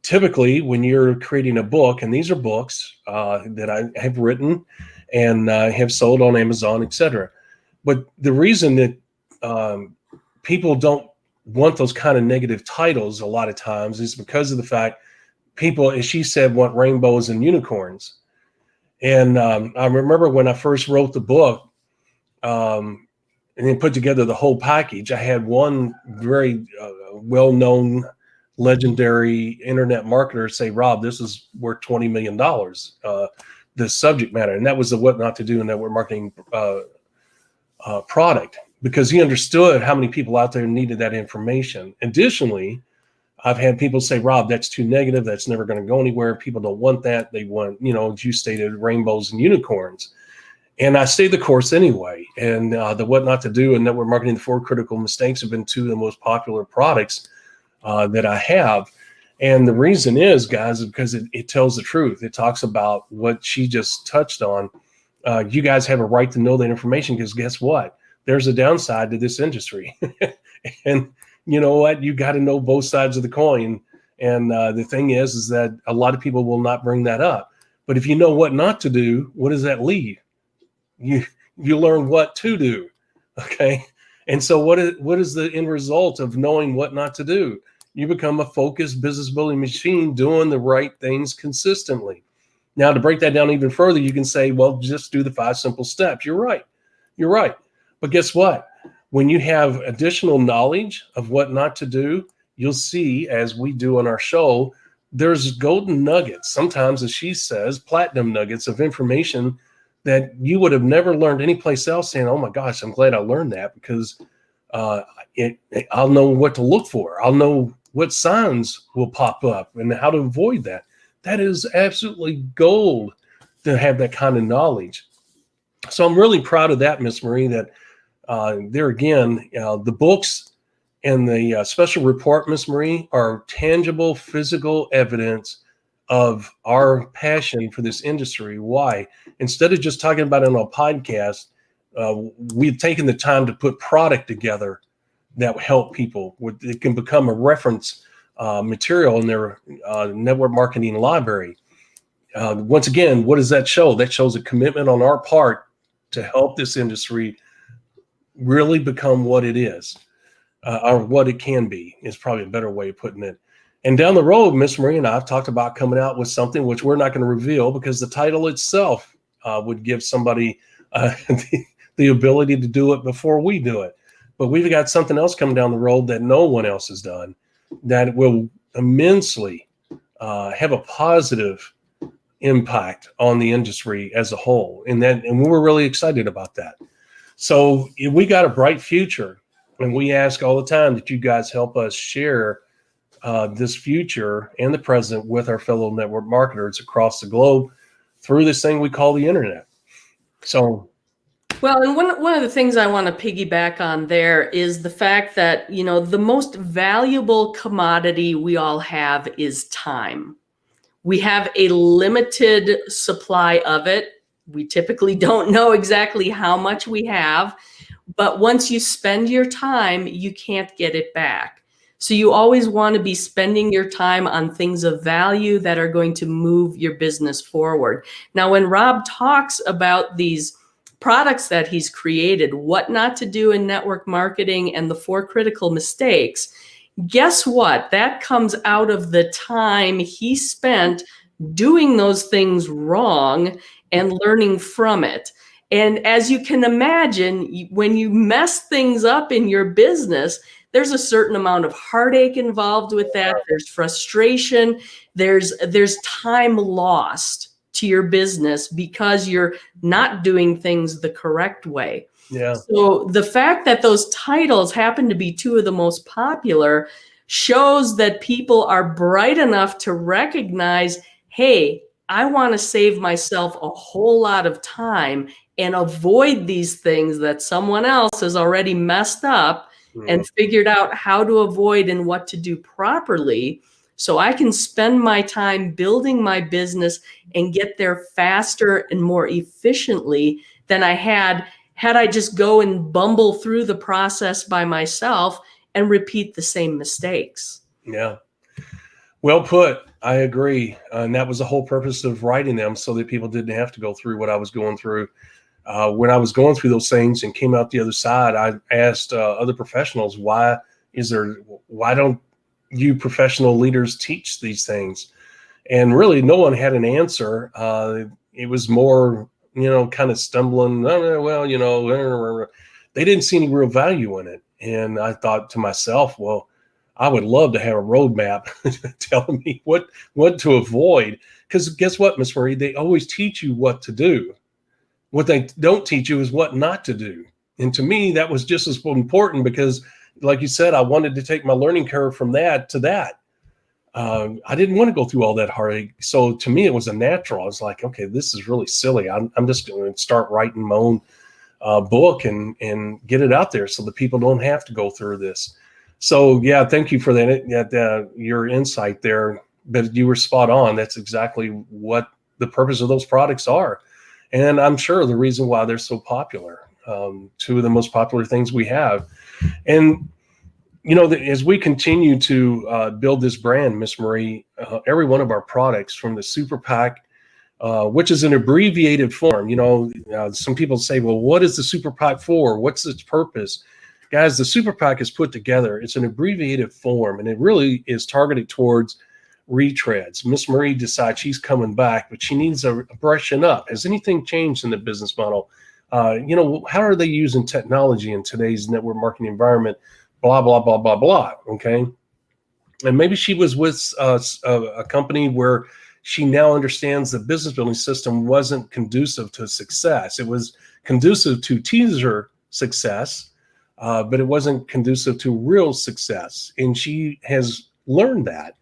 Typically, when you're creating a book, and these are books that I have written and have sold on Amazon, etc. But the reason that people don't want those kind of negative titles a lot of times is because of the fact people, as she said, want rainbows and unicorns. And I remember when I first wrote the book and then put together the whole package, I had one very well-known legendary internet marketer say, Rob, this is worth $20 million, this subject matter. And that was the What Not to Do in Network Marketing product, because he understood how many people out there needed that information. Additionally, I've had people say, Rob, that's too negative. That's never going to go anywhere. People don't want that. They want, as you stated, rainbows and unicorns. And I stayed the course anyway. And the What Not to Do in Network Marketing, the 4 Critical Mistakes, have been 2 of the most popular products that I have. And the reason is, guys, is because it tells the truth. It talks about what she just touched on. You guys have a right to know that information, because guess what? There's a downside to this industry. And you know what? You got to know both sides of the coin. And the thing is that a lot of people will not bring that up. But if you know what not to do, what does that leave? You learn what to do. Okay. And so what is the end result of knowing what not to do? You become a focused business building machine doing the right things consistently. Now, to break that down even further, you can say, well, just do the 5 simple steps. You're right. You're right. But guess what? When you have additional knowledge of what not to do, you'll see, as we do on our show, there's golden nuggets, sometimes, as she says, platinum nuggets of information that you would have never learned anyplace else, saying, oh my gosh, I'm glad I learned that, because I'll know what to look for. I'll know what signs will pop up and how to avoid that. That is absolutely gold to have that kind of knowledge. So I'm really proud of that, Miss Marie, that there again, the books and the special report, Miss Marie, are tangible physical evidence of our passion for this industry. Why? Instead of just talking about it on a podcast, we've taken the time to put product together that will help people. It can become a reference material in their network marketing library. Once again, what does that show? That shows a commitment on our part to help this industry really become what it is, or what it can be, is probably a better way of putting it. And down the road, Miss Marie and I have talked about coming out with something which we're not going to reveal, because the title itself would give somebody the ability to do it before we do it. But we've got something else coming down the road that no one else has done, that will immensely have a positive impact on the industry as a whole. And we're really excited about that. So we got a bright future, and we ask all the time that you guys help us share this future and the present with our fellow network marketers across the globe through this thing we call the internet. So, well, and one of the things I want to piggyback on there is the fact that, the most valuable commodity we all have is time. We have a limited supply of it. We typically don't know exactly how much we have, but once you spend your time, you can't get it back. So you always want to be spending your time on things of value that are going to move your business forward. Now, when Rob talks about these products that he's created, What Not to Do in Network Marketing and the 4 Critical Mistakes, guess what? That comes out of the time he spent doing those things wrong and learning from it. And as you can imagine, when you mess things up in your business, there's a certain amount of heartache involved with that. There's frustration. There's time lost to your business because you're not doing things the correct way. yeah. So the fact that those titles happen to be 2 of the most popular shows that people are bright enough to recognize, hey, I want to save myself a whole lot of time and avoid these things that someone else has already messed up and figured out how to avoid and what to do properly. So I can spend my time building my business and get there faster and more efficiently than I had I just go and bumble through the process by myself and repeat the same mistakes. Yeah. Well put. I agree. And that was the whole purpose of writing them, so that people didn't have to go through what I was going through. When I was going through those things and came out the other side, I asked other professionals, why don't you professional leaders teach these things? And really, no one had an answer. It was more, kind of stumbling. Oh, well, they didn't see any real value in it. And I thought to myself, well, I would love to have a roadmap telling me what to avoid. Because guess what, Miss Marie? They always teach you what to do. What they don't teach you is what not to do. And to me, that was just as important because, like you said, I wanted to take my learning curve from that to that. I didn't want to go through all that heartache. So to me, it was a natural. I was like, okay, this is really silly. I'm just going to start writing my own book and get it out there so that people don't have to go through this. So yeah, thank you for that your insight there. But you were spot on. That's exactly what the purpose of those products are. And I'm sure the reason why they're so popular, two of the most popular things we have. And, as we continue to build this brand, Miss Marie, every one of our products from the Super PAC, which is an abbreviated form, some people say, well, what is the Super PAC for? What's its purpose? Guys, the Super PAC is put together. It's an abbreviated form, and it really is targeted towards retreads. Miss Marie decides she's coming back, but she needs a brushing up. Has anything changed in the business model? How are they using technology in today's network marketing environment? Blah, blah, blah, blah, blah. Okay. And maybe she was with a company where she now understands the business building system wasn't conducive to success. It was conducive to teaser success, but it wasn't conducive to real success. And she has learned that.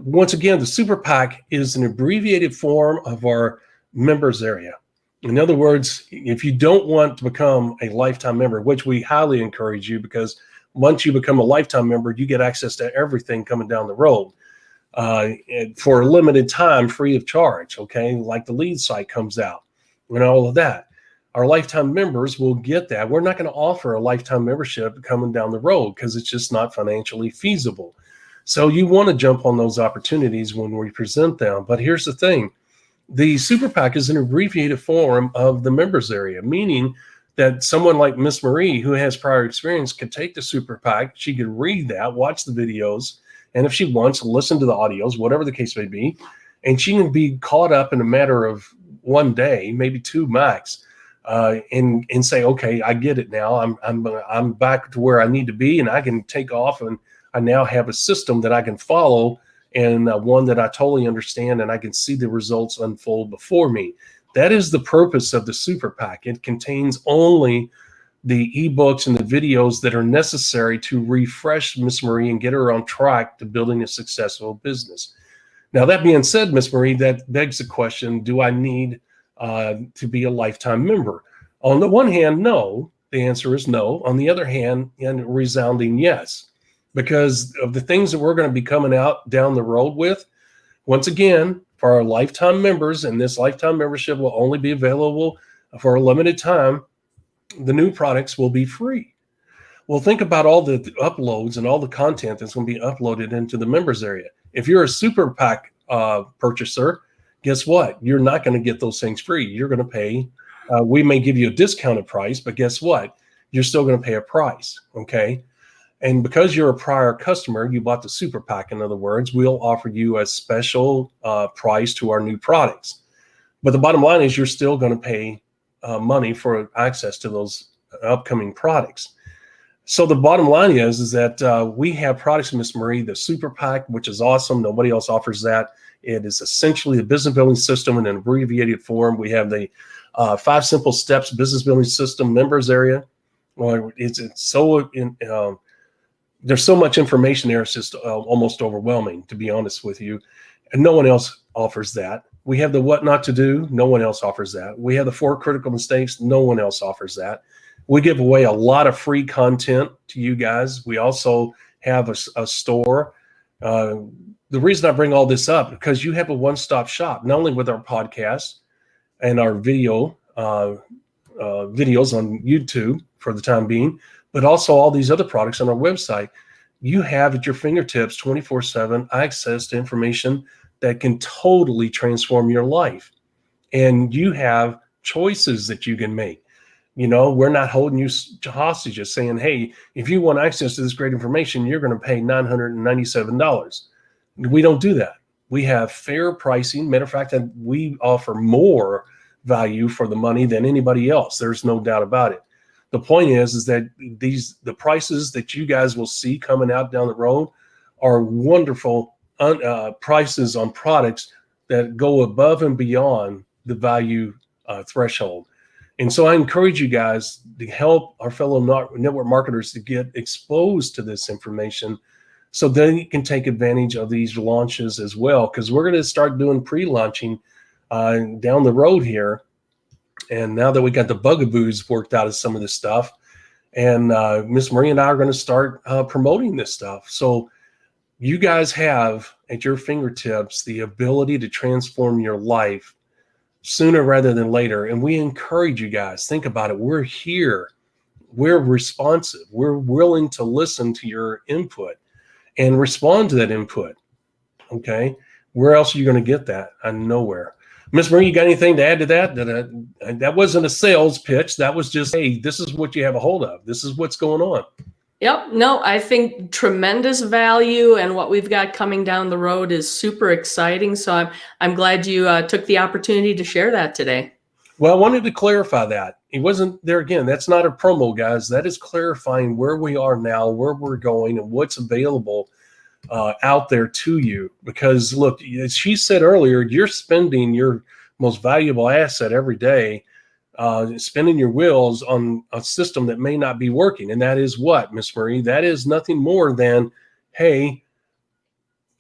Once again, the Super PAC is an abbreviated form of our members area. In other words, if you don't want to become a lifetime member, which we highly encourage you, because once you become a lifetime member, you get access to everything coming down the road for a limited time, free of charge. Okay, like the lead site comes out and all of that. Our lifetime members will get that. We're not going to offer a lifetime membership coming down the road because it's just not financially feasible. So you want to jump on those opportunities when we present them. But here's the thing. The Super PAC is an abbreviated form of the members area, meaning that someone like Miss Marie, who has prior experience, could take the Super PAC. She could read that, watch the videos, and if she wants, listen to the audios, whatever the case may be, and she can be caught up in a matter of one day, maybe two max, and say, okay, I get it now. I'm back to where I need to be, and I can take off, and I now have a system that I can follow, and one that I totally understand, and I can see the results unfold before me. That is the purpose of the Super PAC. It contains only the ebooks and the videos that are necessary to refresh Miss Marie and get her on track to building a successful business. Now, that being said, Miss Marie, that begs the question, do I need to be a lifetime member? On the one hand, no. The answer is no. On the other hand, and resounding yes. Because of the things that we're going to be coming out down the road with, once again, for our lifetime members, and this lifetime membership will only be available for a limited time, the new products will be free. Well, think about all the uploads and all the content that's going to be uploaded into the members area. If you're a Super PAC purchaser, guess what? You're not going to get those things free. You're going to pay. We may give you a discounted price, but guess what? You're still going to pay a price, okay? And because you're a prior customer, you bought the Super PAC, in other words, we'll offer you a special price to our new products. But the bottom line is you're still going to pay money for access to those upcoming products. So the bottom line is that we have products, Miss Marie, the Super PAC, which is awesome. Nobody else offers that. It is essentially a business building system in an abbreviated form. We have the 5 Simple Steps business building system members area. Well, it's so there's so much information there, it's just almost overwhelming, to be honest with you. And no one else offers that. We have the what not to do. No one else offers that. We have the 4 critical mistakes. No one else offers that. We give away a lot of free content to you guys. We also have a store. The reason I bring all this up, because you have a one-stop shop, not only with our podcast and our videos on YouTube for the time being, but also all these other products on our website. you have at your fingertips 24/7 access to information that can totally transform your life. And you have choices that you can make. We're not holding you hostages saying, hey, if you want access to this great information, you're going to pay $997. We don't do that. We have fair pricing. Matter of fact, we offer more value for the money than anybody else. There's no doubt about it. The point is that the prices that you guys will see coming out down the road are wonderful prices on products that go above and beyond the value threshold. And so I encourage you guys to help our fellow network marketers to get exposed to this information so they can take advantage of these launches as well, because we're going to start doing pre-launching down the road here. And now that we got the bugaboos worked out of some of this stuff, and Miss Marie and I are going to start promoting this stuff. So you guys have at your fingertips the ability to transform your life sooner rather than later. And we encourage you guys, think about it. We're here. We're responsive. We're willing to listen to your input and respond to that input. Okay. Where else are you going to get that? Nowhere. Miss Marie, you got anything to add to that? That wasn't a sales pitch. That was just, hey, this is what you have a hold of. This is what's going on. Yep. No, I think tremendous value, and what we've got coming down the road is super exciting. So I'm glad you took the opportunity to share that today. Well, I wanted to clarify that. It wasn't there again. That's not a promo, guys. That is clarifying where we are now, where we're going, and what's available out there to you. Because look, as she said earlier, you're spending your most valuable asset every day, spinning your wheels on a system that may not be working. And that is what, Miss Marie? That is nothing more than, hey,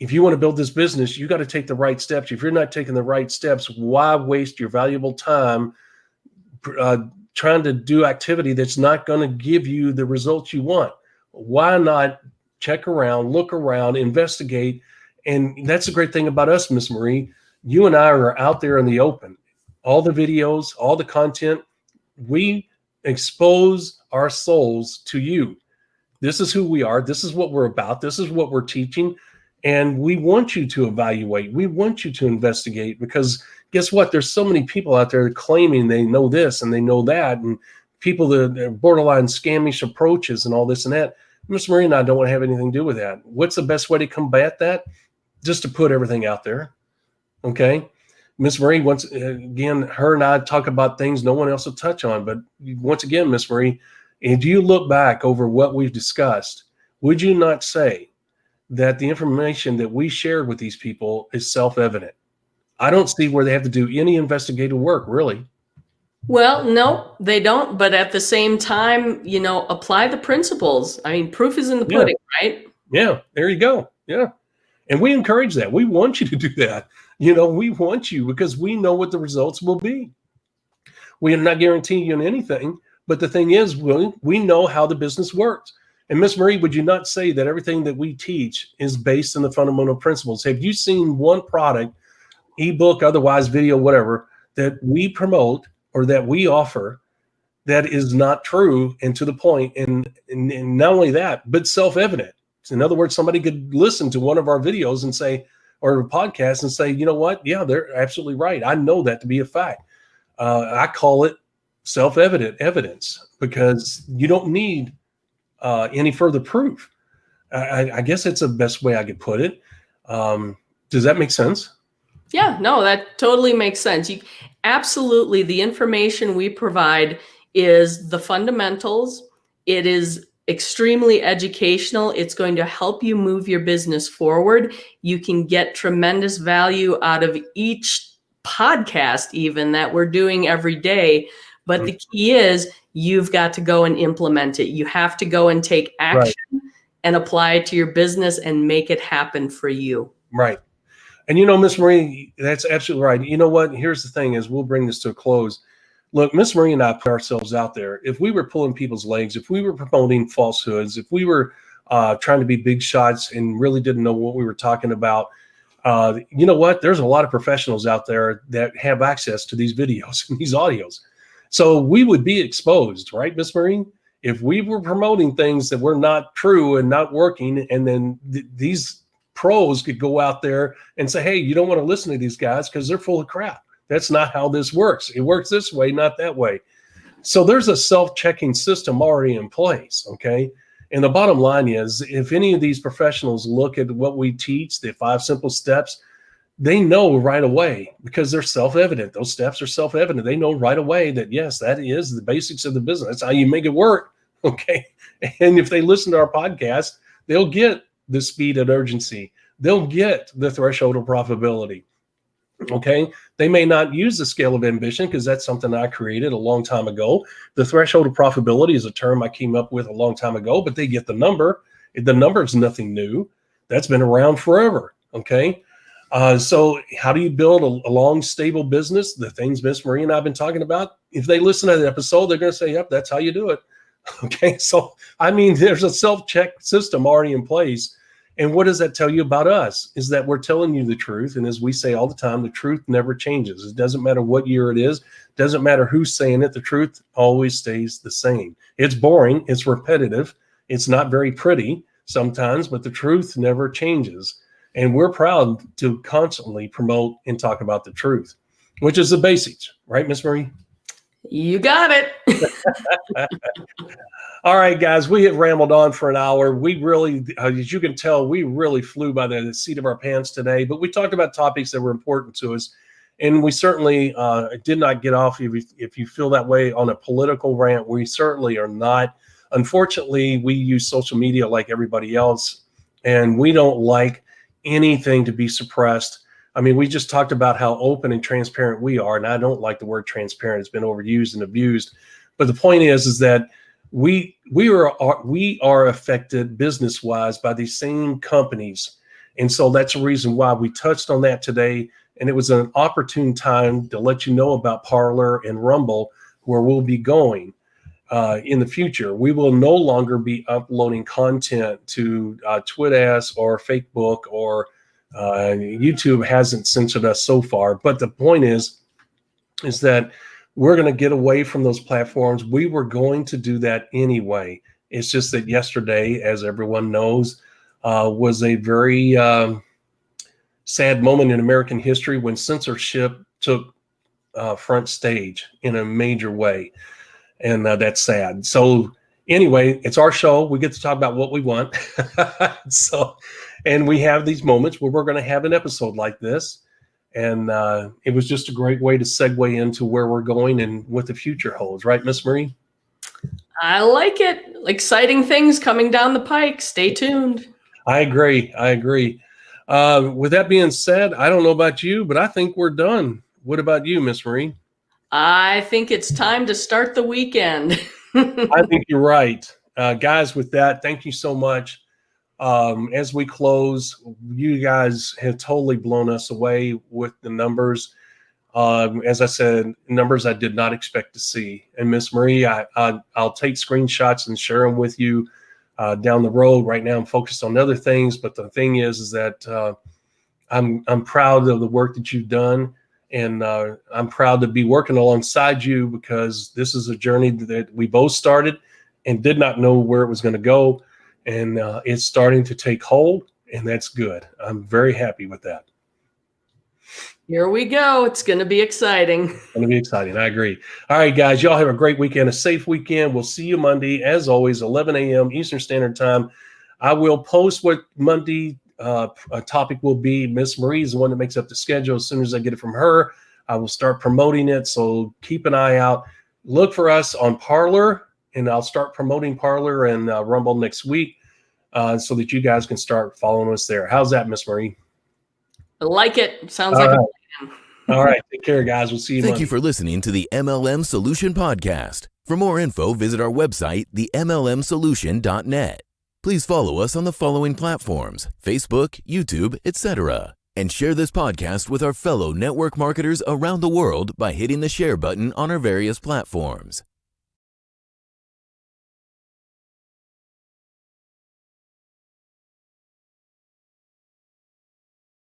if you want to build this business, you got to take the right steps. If you're not taking the right steps, why waste your valuable time trying to do activity that's not going to give you the results you want? Why not check around, look around, investigate? And that's the great thing about us, Miss Marie. You and I are out there in the open. All the videos, all the content, we expose our souls to you. This is who we are. This is what we're about. This is what we're teaching. And we want you to evaluate. We want you to investigate, because guess what? There's so many people out there claiming they know this and they know that, and people that are borderline scamish approaches and all this and that. Miss Marie and I don't want to have anything to do with that. What's the best way to combat that? Just to put everything out there. Okay. Miss Marie, once again, her and I talk about things no one else will touch on. But once again, Miss Marie, if you look back over what we've discussed, would you not say that the information that we shared with these people is self-evident? I don't see where they have to do any investigative work, really. Well, no, they don't. But at the same time, apply the principles. I mean, proof is in the pudding, right? Yeah, there you go. Yeah. And we encourage that. We want you to do that. We want you, because we know what the results will be. We are not guaranteeing you anything, but the thing is, we know how the business works. And Miss Marie, would you not say that everything that we teach is based on the fundamental principles? Have you seen one product, ebook, otherwise video, whatever, that we promote or that we offer that is not true and to the point, and not only that, but self-evident? In other words, somebody could listen to one of our videos and say, or a podcast, and say, you know what? Yeah, they're absolutely right. I know that to be a fact. I call it self-evident evidence, because you don't need any further proof. I guess it's the best way I could put it. Does that make sense? Yeah, no, that totally makes sense. Absolutely. The information we provide is the fundamentals. It is extremely educational. It's going to help you move your business forward. You can get tremendous value out of each podcast, even that we're doing every day. But the key is you've got to go and implement it. You have to go and take action and apply it to your business and make it happen for you. Right. And Miss Marie, that's absolutely right. You know what? Here's the thing is, we'll bring this to a close. Look, Miss Marie and I put ourselves out there. If we were pulling people's legs, if we were promoting falsehoods, if we were trying to be big shots and really didn't know what we were talking about, you know what? There's a lot of professionals out there that have access to these videos and these audios. So we would be exposed, right, Miss Marie? If we were promoting things that were not true and not working, and then these pros could go out there and say, hey, you don't want to listen to these guys because they're full of crap. That's not how this works. It works this way, not that way. So there's a self-checking system already in place, okay? And the bottom line is, if any of these professionals look at what we teach, the 5 simple steps, they know right away, because they're self-evident. Those steps are self-evident. They know right away that, yes, that is the basics of the business. That's how you make it work, okay? And if they listen to our podcast, they'll get the speed and urgency. They'll get the threshold of profitability, okay? They may not use the scale of ambition, because that's something I created a long time ago. The threshold of profitability is a term I came up with a long time ago, but they get the number. The number is nothing new. That's been around forever, okay? So how do you build a long, stable business? The things Miss Marie and I have been talking about, if they listen to the episode, they're going to say, yep, that's how you do it. Okay. So, I mean, there's a self-check system already in place. And what does that tell you about us? Is that we're telling you the truth. And as we say all the time, the truth never changes. It doesn't matter what year it is. It doesn't matter who's saying it. The truth always stays the same. It's boring. It's repetitive. It's not very pretty sometimes, but the truth never changes. And we're proud to constantly promote and talk about the truth, which is the basics, right, Miss Marie? You got it. All right, guys, we have rambled on for an hour. We really, as you can tell, we really flew by the seat of our pants today, but we talked about topics that were important to us. And we certainly did not get off, if you feel that way, on a political rant. We certainly are not. Unfortunately, we use social media like everybody else, and we don't like anything to be suppressed. I mean, we just talked about how open and transparent we are, and I don't like the word transparent. It's been overused and abused. But the point is that we are affected business-wise by these same companies. And so that's the reason why we touched on that today. And it was an opportune time to let you know about Parler and Rumble, where we'll be going in the future. We will no longer be uploading content to Twitter or Facebook, or YouTube hasn't censored us so far. But the point is that we're going to get away from those platforms. We were going to do that anyway. It's just that yesterday, as everyone knows, was a very sad moment in American history when censorship took front stage in a major way. And that's sad. So anyway, it's our show. We get to talk about what we want. And we have these moments where we're going to have an episode like this. And it was just a great way to segue into where we're going and what the future holds. Right, Miss Marie? I like it. Exciting things coming down the pike. Stay tuned. I agree. With that being said, I don't know about you, but I think we're done. What about you, Miss Marie? I think it's time to start the weekend. I think you're right. Guys, with that, thank you so much. As we close, you guys have totally blown us away with the numbers. As I said, numbers I did not expect to see. And Miss Marie, I'll take screenshots and share them with you down the road. Right now, I'm focused on other things. But the thing is that I'm proud of the work that you've done. And I'm proud to be working alongside you, because this is a journey that we both started and did not know where it was going to go. And it's starting to take hold, and that's good. I'm very happy with that. Here we go. It's going to be exciting. It's going to be exciting. I agree. All right, guys, y'all have a great weekend, a safe weekend. We'll see you Monday, as always, 11 a.m. Eastern Standard Time. I will post what Monday topic will be. Miss Marie is the one that makes up the schedule. As soon as I get it from her, I will start promoting it. So keep an eye out. Look for us on Parler, and I'll start promoting Parler and Rumble next week so that you guys can start following us there. How's that, Miss Marie? I like it. Sounds like a plan. All right. Take care, guys. We'll see you Thank Monday. you for listening to the MLM Solution Podcast. For more info, visit our website, themlmsolution.net. Please follow us on the following platforms: Facebook, YouTube, etc. And share this podcast with our fellow network marketers around the world by hitting the share button on our various platforms.